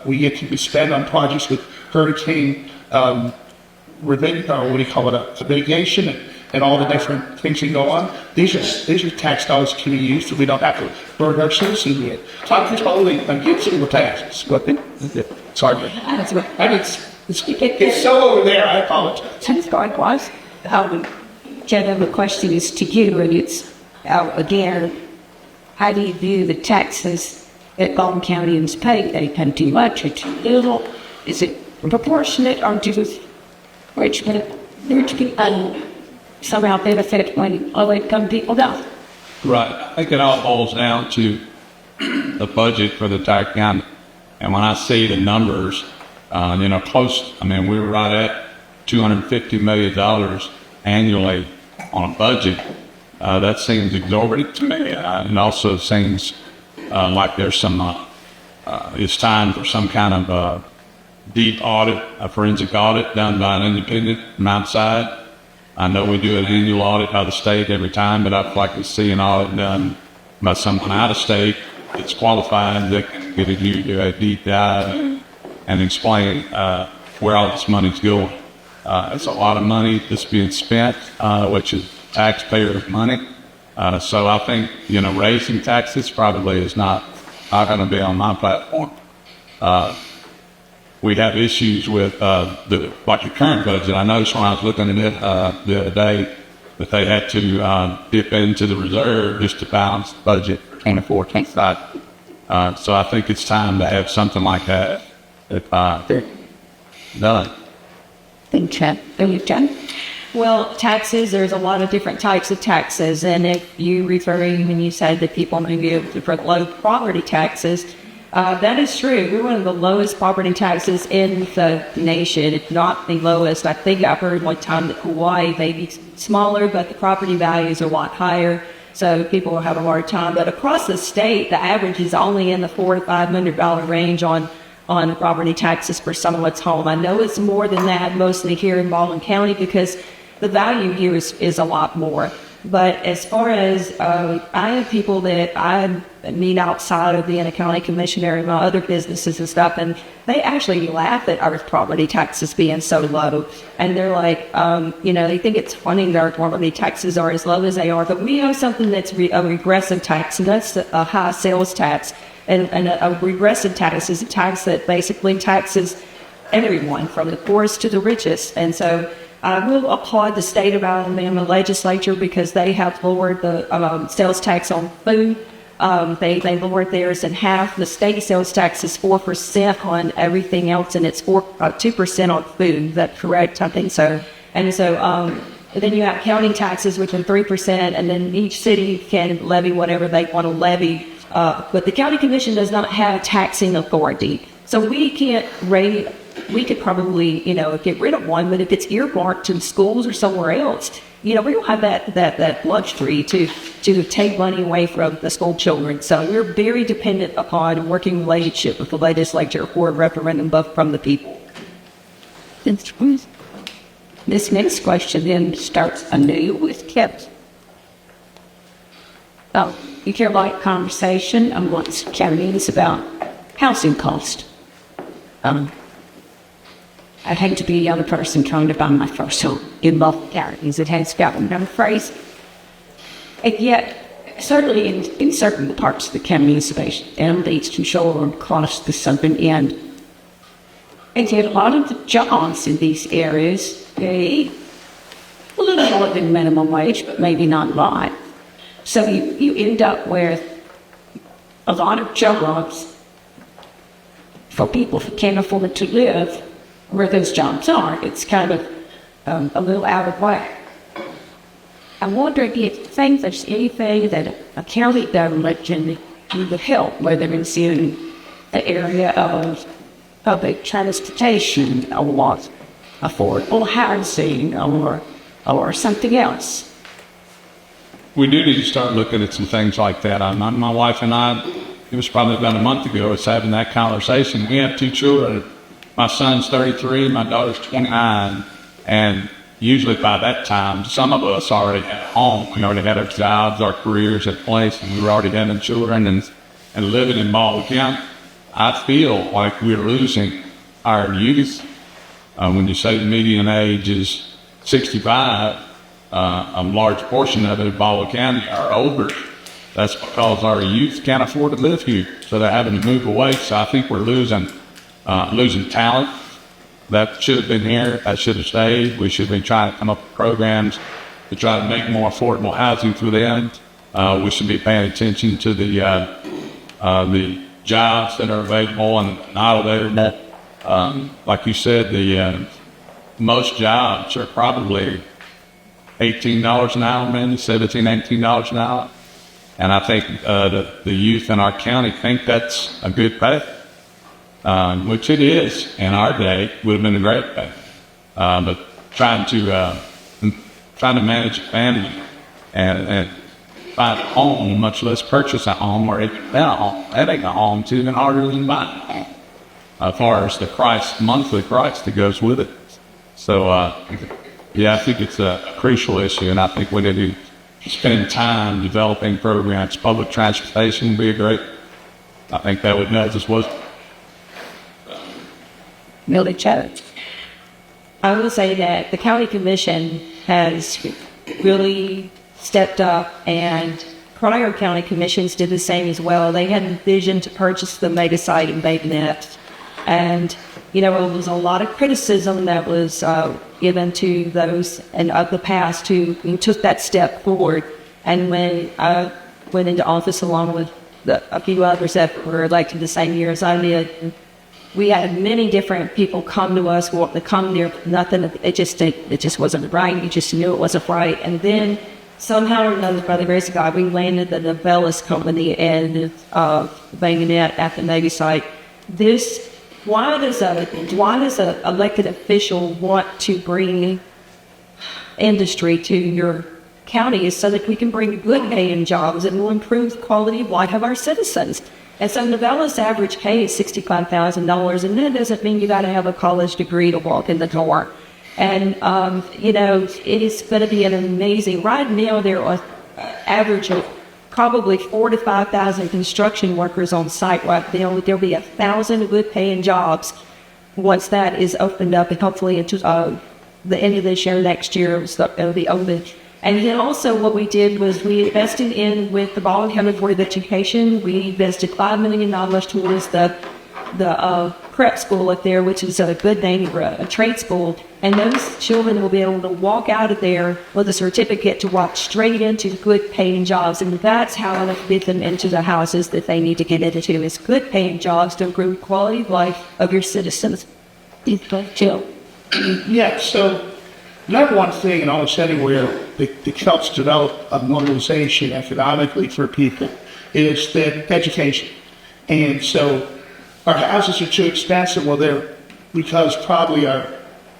we get to spend on projects with hurricane mitigation and all the different things that go on. These are tax dollars that can be used so we don't have to burn our citizens with. So I'm just only against the taxes. Sorry. It's so over there, I apologize. Since God was, Jen, the question is to you, and it's, again, how do you view the taxes that Baldwin Countyans pay? They pay too much or too little? Is it proportionate, or does rich people somehow benefit when low-income people don't? Right. I think it all boils down to the budget for the entire county. And when I see the numbers, we're right at $250 million annually on a budget. That seems exorbitant to me. And also seems like there's it's time for some kind of deep audit, a forensic audit done by an independent from outside. I know we do an annual audit by the state every time, but I'd like to see an audit done by someone out of state it's qualified, they can get you to a deep dive and explain where all this money's going. It's a lot of money that's being spent, which is taxpayers' money. So I think, raising taxes probably is not going to be on my platform. We have issues with the current budget. I noticed when I was looking at it the other day that they had to dip into the reserve just to balance the budget for 24-25. So I think it's time to have something like that done. Well, taxes, there's a lot of different types of taxes. And if you referring when you said that people may be able to put low property taxes, that is true. We're one of the lowest property taxes in the nation. It's not the lowest. I think I've heard one time that Hawaii may be smaller, but the property values are a lot higher. So people will have a hard time. But across the state, the average is only in the $400 to $500 range on property taxes for someone's home. I know it's more than that, mostly here in Baldwin County, because the value here is a lot more. But as far as I have people that I meet outside of being a county commissioner and my other businesses and stuff, and they actually laugh at our property taxes being so low. And they're like, they think it's funny that our property taxes are as low as they are. But we have something that's a regressive tax, and that's a high sales tax. And a regressive tax is a tax that basically taxes everyone, from the poorest to the richest. And so I will applaud the state of Alabama legislature because they have lowered the sales tax on food. They lowered theirs in half. The state sales tax is 4% on everything else, and it's 2% on food. Is that correct? I think so. And so then you have county taxes, which are 3%, and then each city can levy whatever they want to levy. But the county commission does not have taxing authority, so we can't raise. We could probably, get rid of one, but if it's earmarked in schools or somewhere else, we don't have that luxury to take money away from the school children. So we're very dependent upon a working relationship with the legislature or a referendum from the people. This next question then starts anew with Kevin. You care about conversation amongst counties about housing cost. I hate to be the other person trying to buy my first home in both counties. It has gotten unphrased. And yet, certainly in certain parts of the county, and these control cost to something end. And yet a lot of the jobs in these areas pay a little more than minimum wage, but maybe not a lot. So you end up with a lot of jobs for people who can't afford to live where those jobs are. It's kind of a little out of whack. I'm wondering if you think there's anything that a county government can do to help, whether it's in the area of public transportation or affordable housing or something else. We do need to start looking at some things like that. My wife and I, it was probably about a month ago, was having that conversation. We have 2 children. My son's 33, my daughter's 29, and usually by that time, some of us already had a home. We already had our jobs, our careers in place, and we were already having children and living in Baldwin County. I feel like we're losing our youth. When you say the median age is 65, a large portion of it in Baldwin County are older. That's because our youth can't afford to live here, so they're having to move away. So I think we're losing talent that should have been here, that should have stayed. We should be trying to come up with programs to try to make more affordable housing for them. We should be paying attention to the jobs that are available and not available. Like you said, the most jobs are probably $18 an hour, maybe $17, $18 an hour. And I think the youth in our county think that's a good pay. Which it is in our day, would have been a great pay. But trying to manage a family and find a home, much less purchase a home or even rent a home, having a home is even harder than buying a home. As far as the monthly price that goes with it. So, I think it's a crucial issue, and I think we need to spend time developing programs. Public transportation would be a great I think that would know this was. Billie Challen. I will say that the county commission has really stepped up, and prior county commissions did the same as well. They had a vision to purchase the mega site in Bayonet. And, you know, it was a lot of criticism that was given to those and of the past who took that step forward. And when I went into office along with a few others that were elected the same year as I did, we had many different people come to us, want to come there, nothing, it just wasn't right. You just knew it wasn't right. And then somehow or another, by the grace of God, we landed the Novellis company in Bayonet at the Navy site. Why does an elected official want to bring industry to your county? Is so that we can bring good paying jobs and will improve the quality of life of our citizens. And so Novellis' average pay is $65,000, and that doesn't mean you got to have a college degree to walk in the door. And, you know, it is going to be an amazing, right now there are average of probably 4,000 to 5,000 construction workers on site right now. There'll be 1,000 good paying jobs once that is opened up, and hopefully into the end of this year, next year, it'll be open. And then also what we did was we invested in, with the Baldwin County Board of Education, we invested $5 million towards the prep school up there, which is a good name for a trade school. And those children will be able to walk out of there with a certificate to walk straight into good paying jobs. And that's how to get them into the houses that they need to get into, is good paying jobs to improve the quality of life of your citizens. Yeah, so number one thing in almost anywhere that helps develop a organization economically for people is the education. And so our houses are too expensive. Well, they're because probably our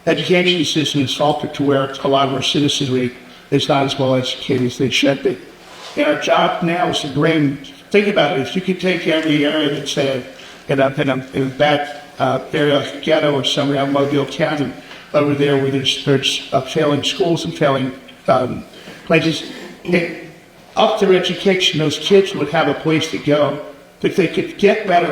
education system is faltered to where a lot of our citizenry is not as well educated as they should be. And our job now is to bring, think about it, if you could take every area that's in a bad area like ghetto or somewhere out in Mobile County, over there where there's failing schools and failing places, up their education, those kids would have a place to go. If they could get better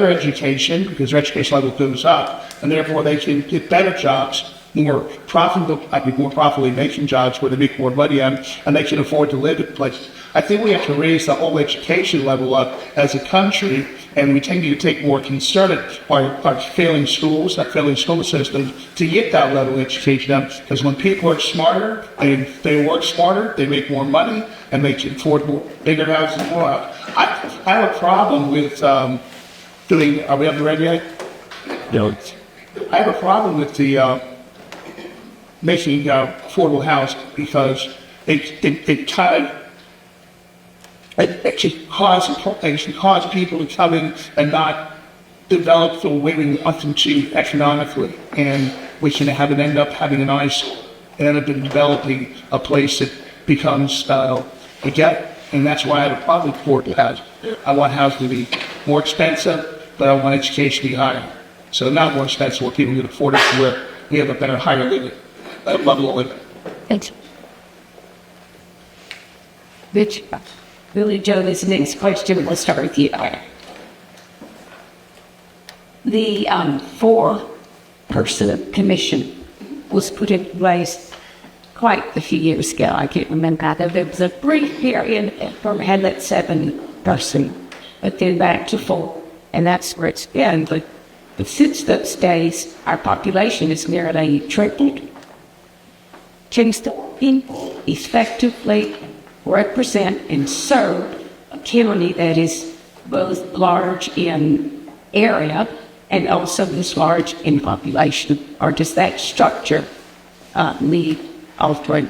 education, because their education level goes up, and therefore they can get better jobs, more profitably making jobs where they make more money on, and they can afford to live in places. I think we have to raise the whole education level up as a country, and we tend to take more concerted our failing schools, our failing school systems, to get that level of education up. Because when people are smarter, they work smarter, they make more money, and they can afford bigger houses and more. I have a problem with doing. Are we on the ready yet? No. I have a problem with the making affordable housing, because it can cause people to come in and not develop the way we want them to economically, and we can end up having a nice, end up developing a place that becomes a ghetto. And that's why I have a problem with affordable housing. I want housing to be more expensive, but I want education to be higher. So not more expensive where people can afford it, to where we have a better, higher living, level of living. Thanks. Bitch. Billie Joe, this next question will start with you. The 4-person commission was put in place quite a few years ago. I can't remember. There was a brief period from had that 7-person, but then back to 4, and that's where it's been. But since those days, our population has nearly tripled. Can people effectively represent and serve a county that is both large in area and also is large in population? Or does that structure lead altering?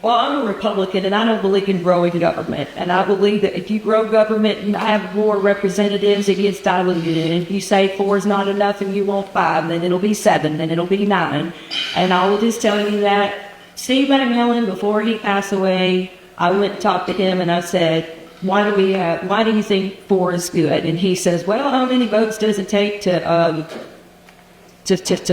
Well, I'm a Republican, and I don't believe in growing government. And I believe that if you grow government and have more representatives, it gets diluted. And if you say 4 is not enough and you want 5, then it'll be 7, then it'll be 9. And I will just tell you that Steve McMillan, before he passed away, I went and talked to him and I said, why do you think 4 is good? And he says, well, how many votes does it take to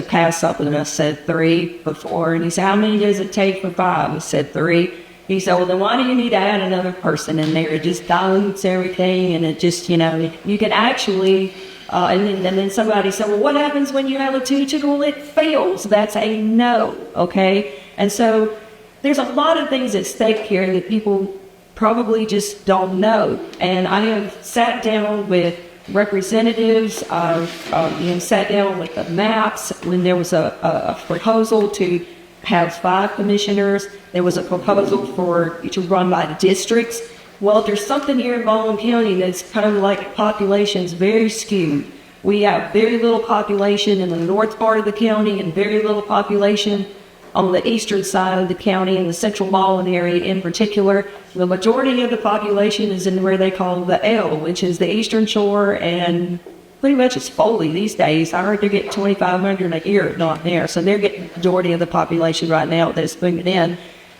pass something? And I said 3 for 4. And he said, how many does it take for 5? I said 3. He said, well, then why do you need to add another person in there? It just dilutes everything, and it just, you can actually, and then somebody said, well, what happens when you have a 2-2? Well, it fails. That's a no, okay? And so there's a lot of things at stake here that people probably just don't know. And I have sat down with representatives, sat down with the maps when there was a proposal to have 5 commissioners. There was a proposal to run by districts. Well, there's something here in Baldwin County that's kind of like population's very skewed. We have very little population in the north part of the county and very little population on the eastern side of the county, in the central Baldwin area in particular. The majority of the population is in where they call the L, which is the eastern shore, and pretty much it's Foley these days. I heard they're getting 2,500 a year not there, so they're getting the majority of the population right now that's moving in.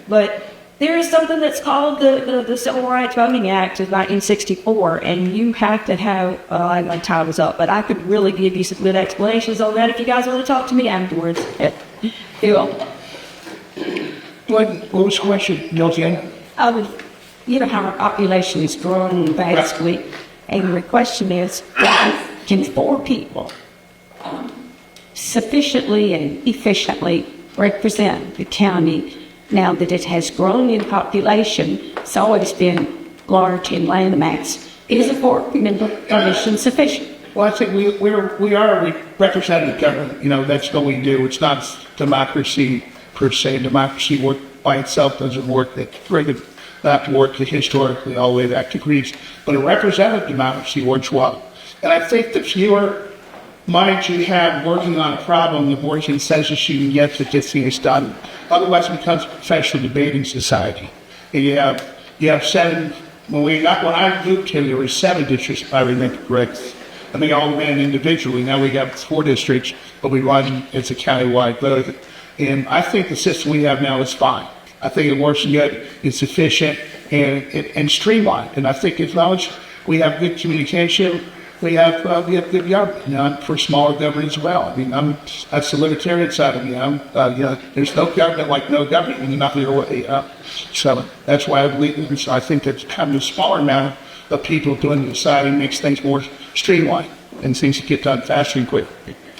But there is something that's called the Civil Rights Voting Act of 1964, and you have to have, my time is up, but I could really give you some good explanations on that if you guys want to talk to me afterwards. Phil? What was the question, Milton? You know how our population is growing vastly, and the question is, can 4 people sufficiently and efficiently represent the county now that it has grown in population? It's always been large in landmass. Is a 4-member commission sufficient? Well, I think we are a representative government. That's what we do. It's not democracy per se. Democracy work by itself doesn't work. That worked historically all the way back to Greece. But a representative democracy works well. And I think the fewer minds you have working on a problem, the more consensus you can get to get things done. Otherwise, it becomes a professional debating society. And you have 7. When I moved here, there were 7 districts, if I remember correctly. And they all ran individually. Now we have 4 districts, but we run as a countywide vote. And I think the system we have now is fine. I think it works good, it's efficient, and streamlined. And I think as long as we have good communication, we have good government. For smaller government as well. I mean, that's the libertarian side of me. There's no government like no government when you're not your way. So that's why I believe. I think that kind of a smaller amount of people doing the deciding makes things more streamlined and things get done faster and quicker.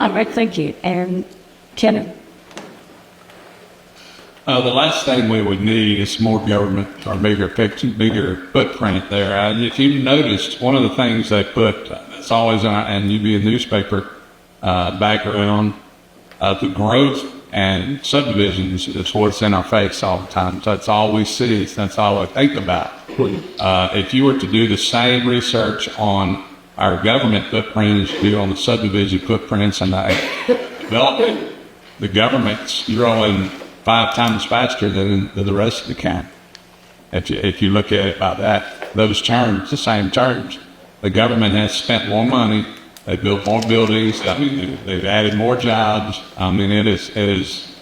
All right, thank you. And Kenneth? The last thing we would need is more government or bigger footprint there. If you noticed, one of the things they put, it's always in and you'd be a newspaper background, the growth and subdivisions is what's in our face all the time. So that's all we see. That's all I think about. If you were to do the same research on our government footprint as you do on the subdivision footprints and the development, the government's growing 5 times faster than the rest of the county. If you look at it by that, those terms, the same terms, the government has spent more money, they built more buildings, they've added more jobs. It is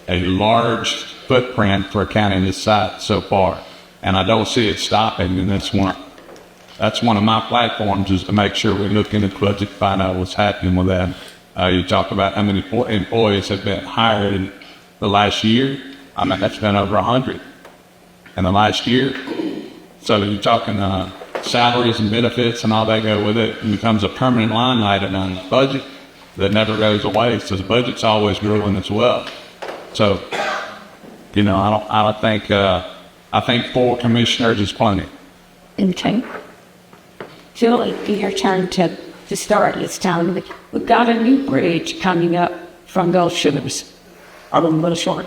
a large footprint for a county this size so far, and I don't see it stopping. And that's one of my platforms is to make sure we look into the budget, find out what's happening with that. You talk about how many employees have been hired in the last year. That's been over 100 in the last year. So you're talking salaries and benefits and all that go with it. It becomes a permanent line item on the budget that never goes away. So the budget's always growing as well. So, I think 4 commissioners is plenty. Okay. Phil, it'll be your turn to start this time. We've got a new bridge coming up from Gulf Shores. I'm a little short.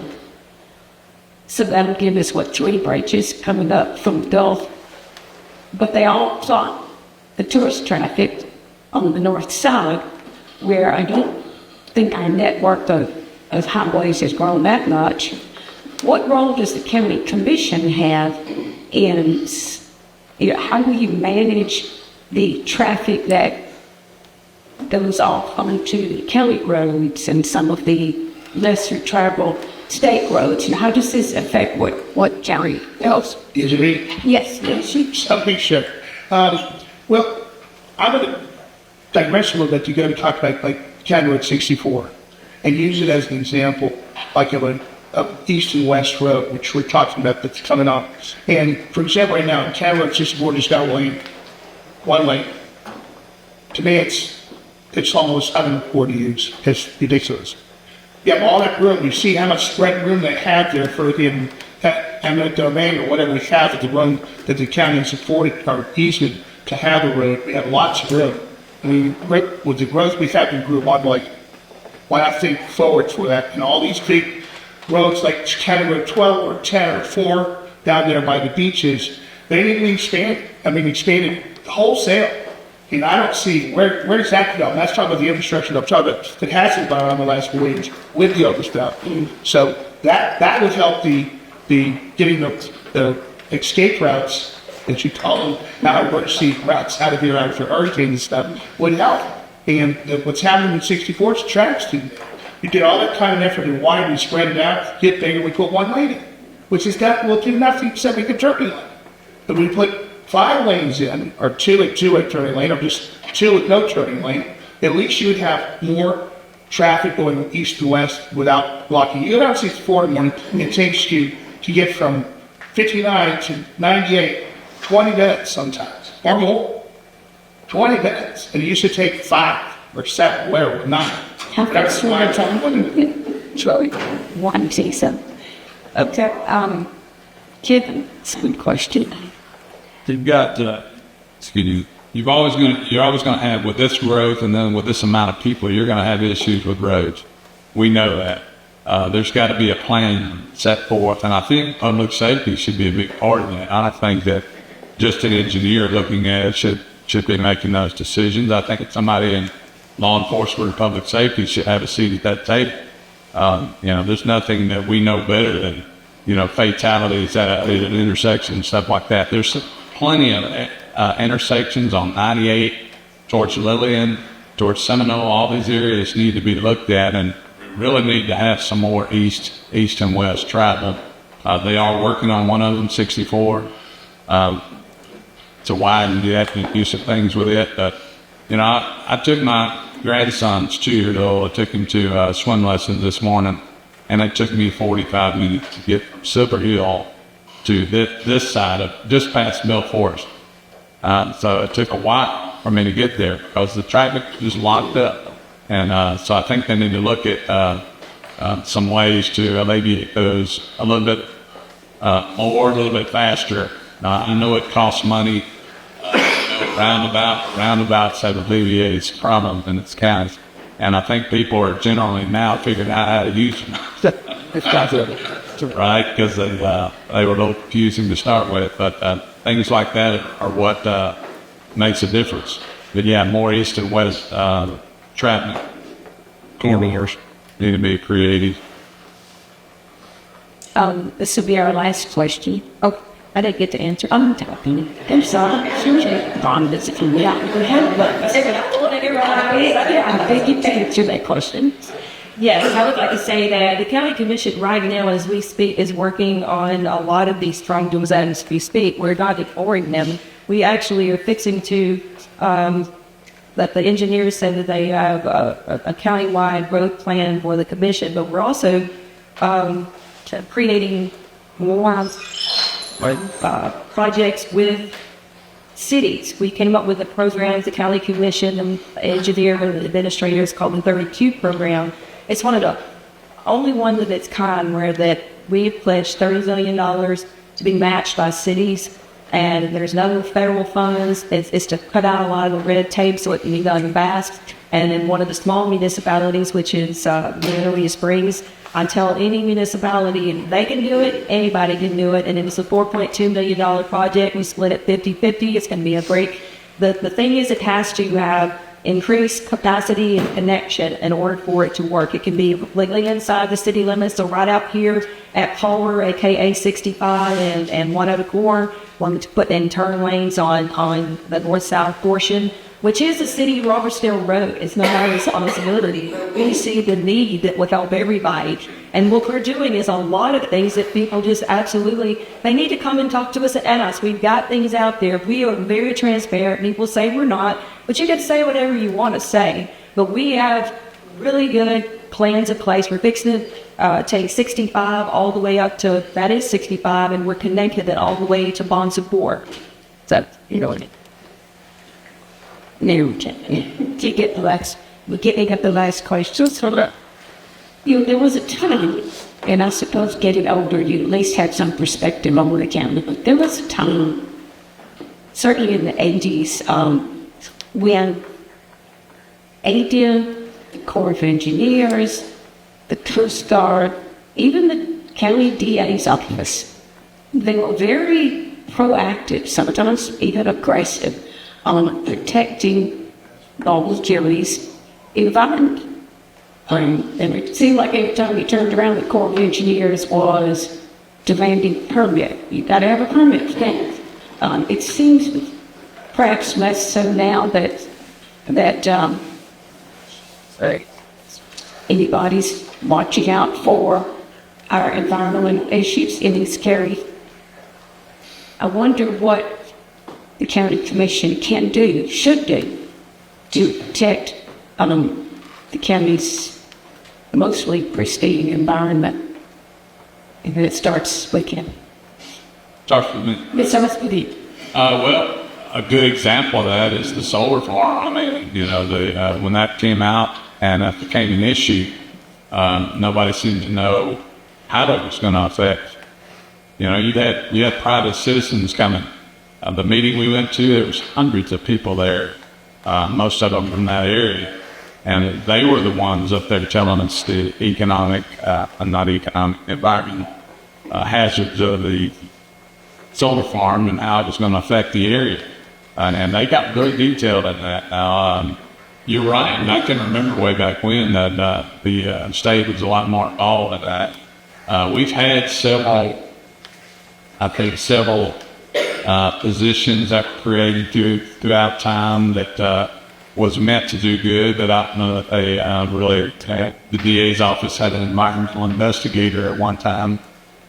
So that'll give us, 3 bridges coming up from the Gulf. But they all thought the tourist traffic on the north side, where I don't think our network of highways has grown that much. What role does the county commission have in, how do you manage the traffic that goes off onto the county roads and some of the lesser traveled state roads? And how does this affect what county else? Is it me? Yes. Something sure. Well, I'm going to digress a little bit to go to talk about County Road 64 and use it as an example, like of east and west road, which we're talking about that's coming on. And for example, right now, County Road 64 just got one lane. To me, it's almost, I don't know what word to use. It's ridiculous. You have all that room. You see how much spread room they have there for the eminent domain or whatever we have at the run that the county has afforded or easement to have the road. We have lots of room. I mean, with the growth we have in Group 1, like, why not think forward for that? And all these big roads like County Road 12 or 10 or 4 down there by the beaches, they need to be expanded wholesale. And I don't see where does that go? And that's talking about the infrastructure that I'm talking about that hasn't gone on the last 4 years with the other stuff. So that would help the getting the escape routes that you call them, now emergency routes out of here after hurricanes and stuff would help. And what's happening in 64 is travesty. You did all that kind of effort and widen and spread it out, get bigger, we put one lane in, which is that will do nothing except make a turning lane. But we put 5 lanes in, or 2 with a turning lane, or just 2 with no turning lane, at least you would have more traffic going east to west without blocking. You go down 64 in the morning, and it takes you to get from 59 to 98, 20 minutes sometimes, or more. 20 minutes, and it used to take 5 or 7, whatever, 9. How fast do I tell you? Sorry. One season. Okay. Kevin, it's a good question. You've got, you're always going to have, with this growth and then with this amount of people, you're going to have issues with roads. We know that. There's got to be a plan set forth, and I think public safety should be a big part of that. I think that just an engineer looking at it should be making those decisions. I think somebody in law enforcement or public safety should have a seat at that table. There's nothing that we know better than, fatalities at an intersection and stuff like that. There's plenty of intersections on 98, towards Lillian, towards Seminole. All these areas need to be looked at and really need to have some more east and west travel. They are working on one of them, 64. To widen the ethnic use of things with it. But, I took my grandson's 2-year-old, I took him to swim lessons this morning, and it took me 45 minutes to get from Silver Hill to this side of, just past Mill Forest. So it took a while for me to get there because the traffic was locked up. And so I think they need to look at some ways to alleviate those a little bit more, a little bit faster. I know it costs money. Roundabouts have alleviated its problem in its counties, and I think people are generally now figuring out how to use them. Right? Because they were a little confusing to start with, but things like that are what makes a difference. But yeah, more east and west traffic corridors need to be created. This will be our last question. Oh, I didn't get to answer. I'm talking. I'm sorry. I think you can answer that question. Yes, I would like to say that the county commission right now, as we speak, is working on a lot of these strong doors as we speak. We're not ignoring them. We actually are fixing to, that the engineers said that they have a county-wide road plan for the commission, but we're also creating more projects with cities. We came up with a program, the county commission and engineer and administrators called the 32 program. It's one of the only ones of its kind where that we've pledged $30 million to be matched by cities, and there's no federal funds. It's to cut out a lot of the red tape so it can be done fast. And in one of the small municipalities, which is Mineral Springs, I tell any municipality, if they can do it, anybody can do it. And it's a $4.2 million project. We split it 50-50. It's going to be a great. The thing is, it has to have increased capacity and connection in order for it to work. It can be completely inside the city limits. So right out here at Polar, aka 65 and 104, wanted to put in turn lanes on the north-south portion, which is the city of Robertsdale Road. It's not our responsibility. We see the need that will help everybody. And what we're doing is a lot of things that people just absolutely, they need to come and talk to us and us. We've got things out there. We are very transparent. People say we're not, but you can say whatever you want to say. But we have really good plans in place. We're fixing to take 65 all the way up to, that is 65, and we're connected it all the way to bond support. So, you know, No, to get the last, we're getting at the last question. So that, you know, there was a time, and I suppose getting older, you at least had some perspective on the county, but there was a time, certainly in the 80s, when ADIA, the Corps of Engineers, the Coast Guard, even the county DA's office, they were very proactive, sometimes even aggressive, on protecting Baldwin County's environment. And it seemed like every time you turned around, the Corps of Engineers was demanding permit. You got to have a permit for that. It seems perhaps less so now that anybody's watching out for our environmental issues in this county. I wonder what the county commission can do, should do, to protect the county's mostly pristine environment. And it starts with him. Starts with me. It starts with you. Well, a good example of that is the solar farm. I mean, you know, when that came out and that became an issue, nobody seemed to know how that was going to affect. You know, you had private citizens coming. The meeting we went to, there was hundreds of people there, most of them from that area, and they were the ones up there telling us the environmental hazards of the solar farm and how it was going to affect the area. And they got very detailed in that. You're right, and I can remember way back when that the state was a lot more involved in that. We've had several positions that were created throughout time that was meant to do good, but I don't know that they really, the DA's office had an environmental investigator at one time.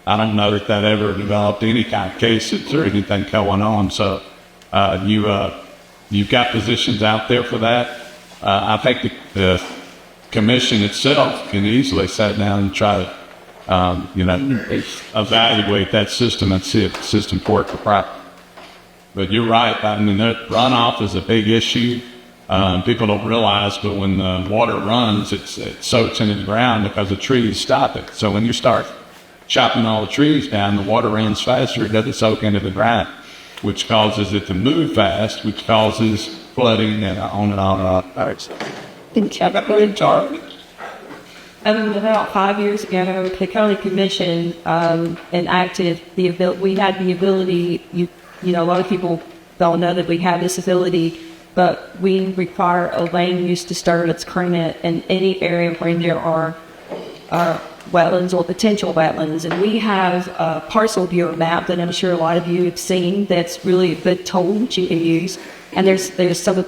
I don't know that ever developed any kind of cases or anything going on. So you've got positions out there for that. I think the commission itself can easily sit down and try to, evaluate that system and see if the system works properly. But you're right. I mean, that runoff is a big issue. People don't realize, but when the water runs, it soaks into the ground because the trees stop it. So when you start chopping all the trees down, the water runs faster. It doesn't soak into the ground, which causes it to move fast, which causes flooding and on and on and on. About 5 years ago, the county commission enacted the ability. We had the ability. A lot of people don't know that we have this ability, but we require a land use disturbance permit in any area where there are wetlands or potential wetlands. And we have a parcel viewer map that I'm sure a lot of you have seen. That's really a good tool that you can use. And there's some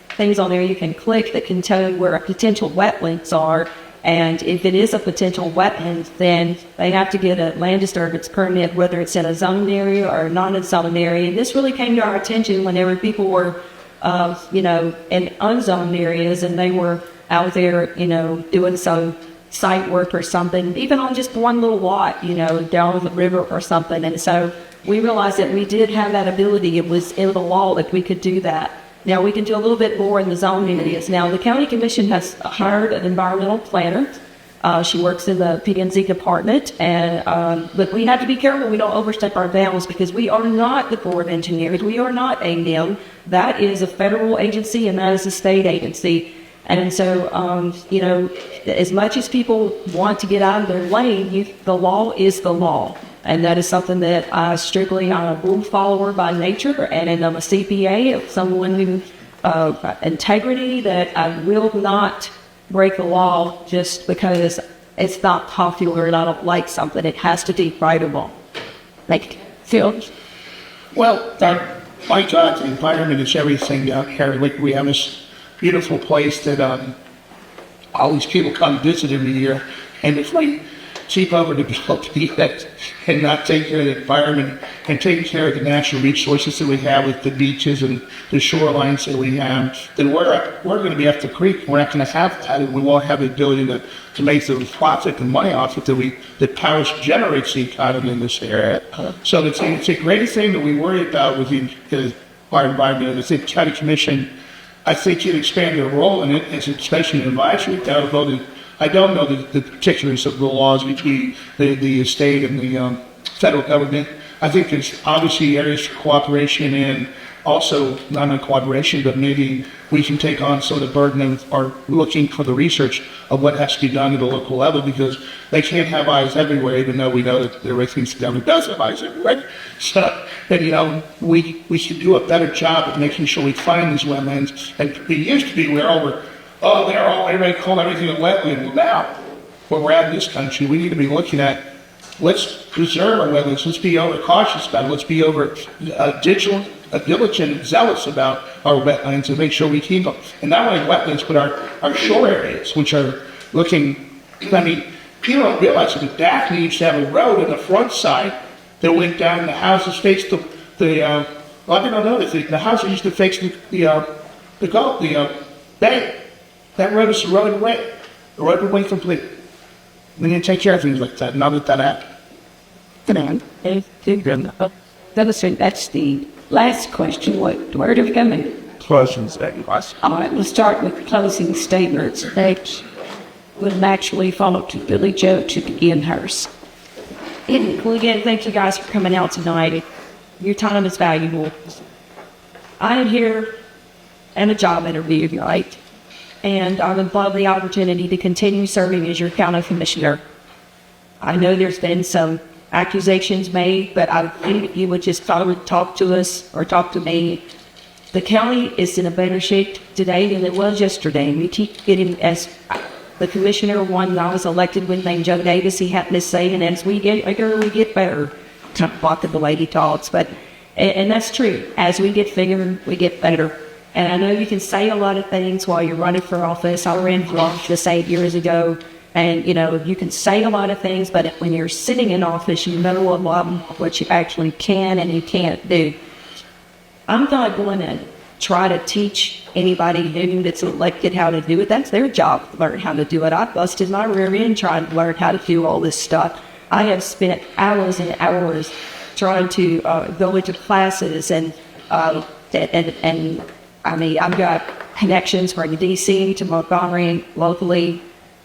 things on there you can click that can tell you where potential wetlands are. And if it is a potential wetland, then they have to get a land disturbance permit, whether it's in a zoned area or not in a zoned area. And this really came to our attention whenever people were, in unzoned areas and they were out there, doing some site work or something, even on just one little lot, down the river or something. And so we realized that we did have that ability. It was in the law that we could do that. Now, we can do a little bit more in the zone areas. Now, the county commission has hired an environmental planner. She works in the P&Z department, but we have to be careful we don't overstep our bounds because we are not the Corps of Engineers. We are not ADIM. That is a federal agency, and that is a state agency. And so, as much as people want to get out of their lane, the law is the law. And that is something that I'm a rule follower by nature, and I'm a CPA, someone who, integrity, that I will not break the law just because it's not popular and I don't like something. It has to be rightable. Like, Phil? Well, my God, the environment is everything down here. Like, we have this beautiful place that all these people come visit every year, and it's like keep overdeveloping it and not take care of the environment and taking care of the natural resources that we have with the beaches and the shorelines that we have, then we're going to be up the creek. We're not going to have that, and we won't have the ability to make the profit and money off it that powers generates the economy in this area. So it's a great thing that we worry about with our environment. And I think County Commission, I think you'd expand their role in it, as especially an advisory. I don't know the particulars of the laws between the state and the federal government. I think there's obviously areas for cooperation and also not only cooperation, but maybe we can take on some of the burden of or looking for the research of what has to be done at a local level, because they can't have eyes everywhere, even though we know that there are things the government does have eyes everywhere. So, and we should do a better job of making sure we find these wetlands. And it used to be everybody called everything a wetland. Well, now, where we're at in this country, we need to be looking at, let's preserve our wetlands. Let's be cautious about it. Let's be diligent and zealous about our wetlands and make sure we keep them. And not only wetlands, but our shore areas, which are looking, people don't realize that Daphne used to have a road on the front side that went down, and the houses faced the houses used to face the bay. That road is eroded away. Eroded away completely. We need to take care of things like that, now that happened. That's the last question. Where do we come in? Questions. All right, we'll start with closing statements. That will naturally follow to Billie Jo to begin hers. Well, again, thank you guys for coming out tonight. Your time is valuable. I am here in a job interview, right? And I would love the opportunity to continue serving as your county commissioner. I know there's been some accusations made, but I think you would just probably talk to us or talk to me. The county is in a better shape today than it was yesterday. We keep getting, as the commissioner one I was elected with named Joe Davis, he had this saying, as we get bigger, we get better. Not that the lady talks, and that's true. As we get bigger, we get better. And I know you can say a lot of things while you're running for office. I ran for office 8 years ago. And, you can say a lot of things, but when you're sitting in office, you know a lot of what you actually can and you can't do. I'm not going to try to teach anybody new that's elected how to do it. That's their job to learn how to do it. I busted my rear end trying to learn how to do all this stuff. I have spent hours and hours trying to go into classes and I've got connections from D.C. to Montgomery locally,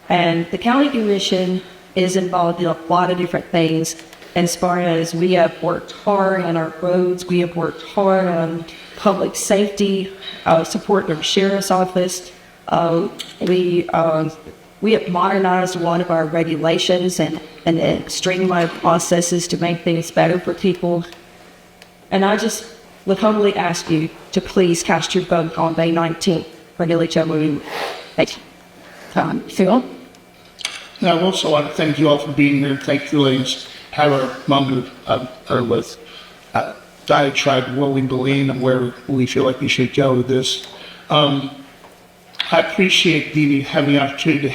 and the county commission is involved in a lot of different things. As far as we have worked hard on our roads, we have worked hard on public safety, supporting our sheriff's office. We have modernized a lot of our regulations and streamlined processes to make things better for people. And I just would humbly ask you to please cast your vote on May 19th for Billie Jo. Thank you. Phil? And I also want to thank you all for being here. Thank you, ladies. Have a moment of diatribe what we believe and where we feel like we should go with this. I appreciate having the opportunity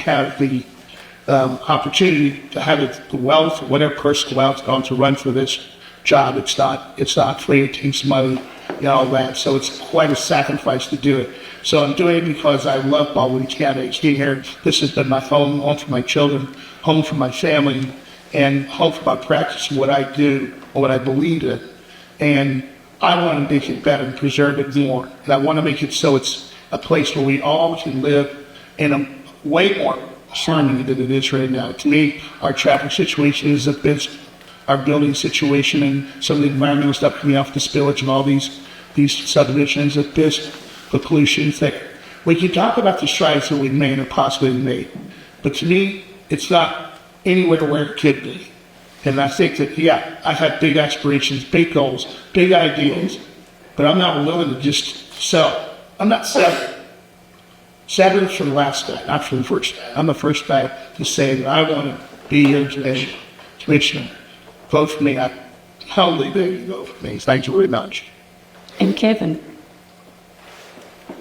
to have the wealth, whatever personal wealth, gone to run for this job. It's not free. It takes money, all that. So it's quite a sacrifice to do it. So I'm doing it because I love Baldwin County. Here, this has been my home for my children, home for my family, and home for my practice, what I do, or what I believe in. And I want to make it better and preserve it more. And I want to make it so it's a place where we all can live in a way more harmony than it is right now. To me, our traffic situation is abysmal. Our building situation and some of the environmental stuff coming off the spillage and all these subdivisions, the pollution's there. We can talk about the strides that we've made or possibly made, but to me, it's not anywhere where it could be. And I think that, I have big aspirations, big goals, big ideas, but I'm not willing to just sell. I'm not selling. Selling for the last guy, not for the first guy. I'm the first guy to say that I want to be here today, Commissioner. Vote for me. Humbly beg you vote for me. Thank you very much. And Kevin?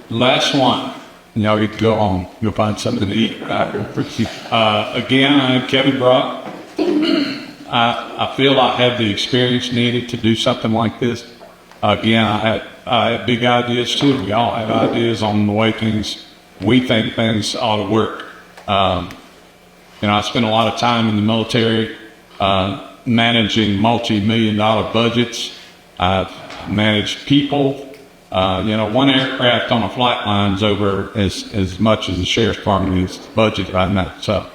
Last one. Y'all get to go home. You'll find something to eat. Again, I'm Kevin Brock. I feel I have the experience needed to do something like this. Again, I have big ideas too. We all have ideas on the way we think things ought to work. I spent a lot of time in the military managing multi-million-dollar budgets. I've managed people. One aircraft on a flight line is over as much as the sheriff's department is budget right now. So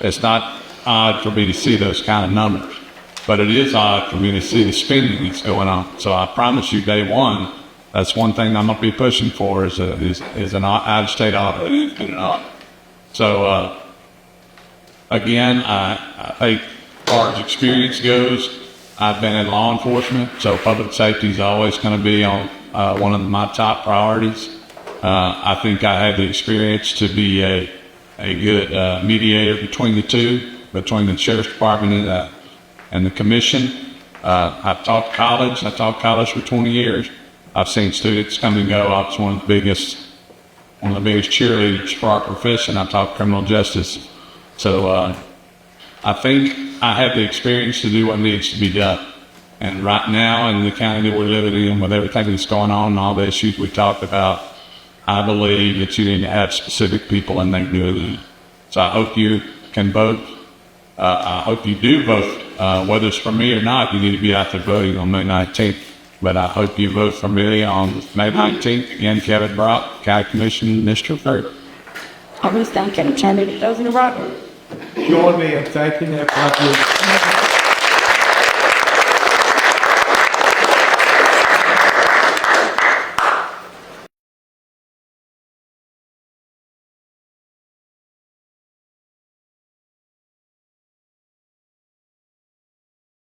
it's not odd for me to see those kind of numbers, but it is odd for me to see the spending that's going on. So I promise you, day one, that's one thing I'm going to be pushing for is an out-of-state audit. So again, I think as far as experience goes, I've been in law enforcement, so public safety is always going to be on one of my top priorities. I think I have the experience to be a good mediator between the two, between the sheriff's department and the commission. I've taught college. I taught college for 20 years. I've seen students come and go. I was one of the biggest cheerleaders for our profession. I taught criminal justice. So I think I have the experience to do what needs to be done. And right now, in the county that we're living in, with everything that's going on and all the issues we talked about, I believe that you need to have specific people in there doing it. So I hope you can vote. I hope you do vote. Whether it's for me or not, you need to be out there voting on May 19th. But I hope you vote for me on May 19th. Again, Kevin Brock, County Commission, District 3rd. I was thinking, Chairman, it doesn't rock. Join me in thanking that.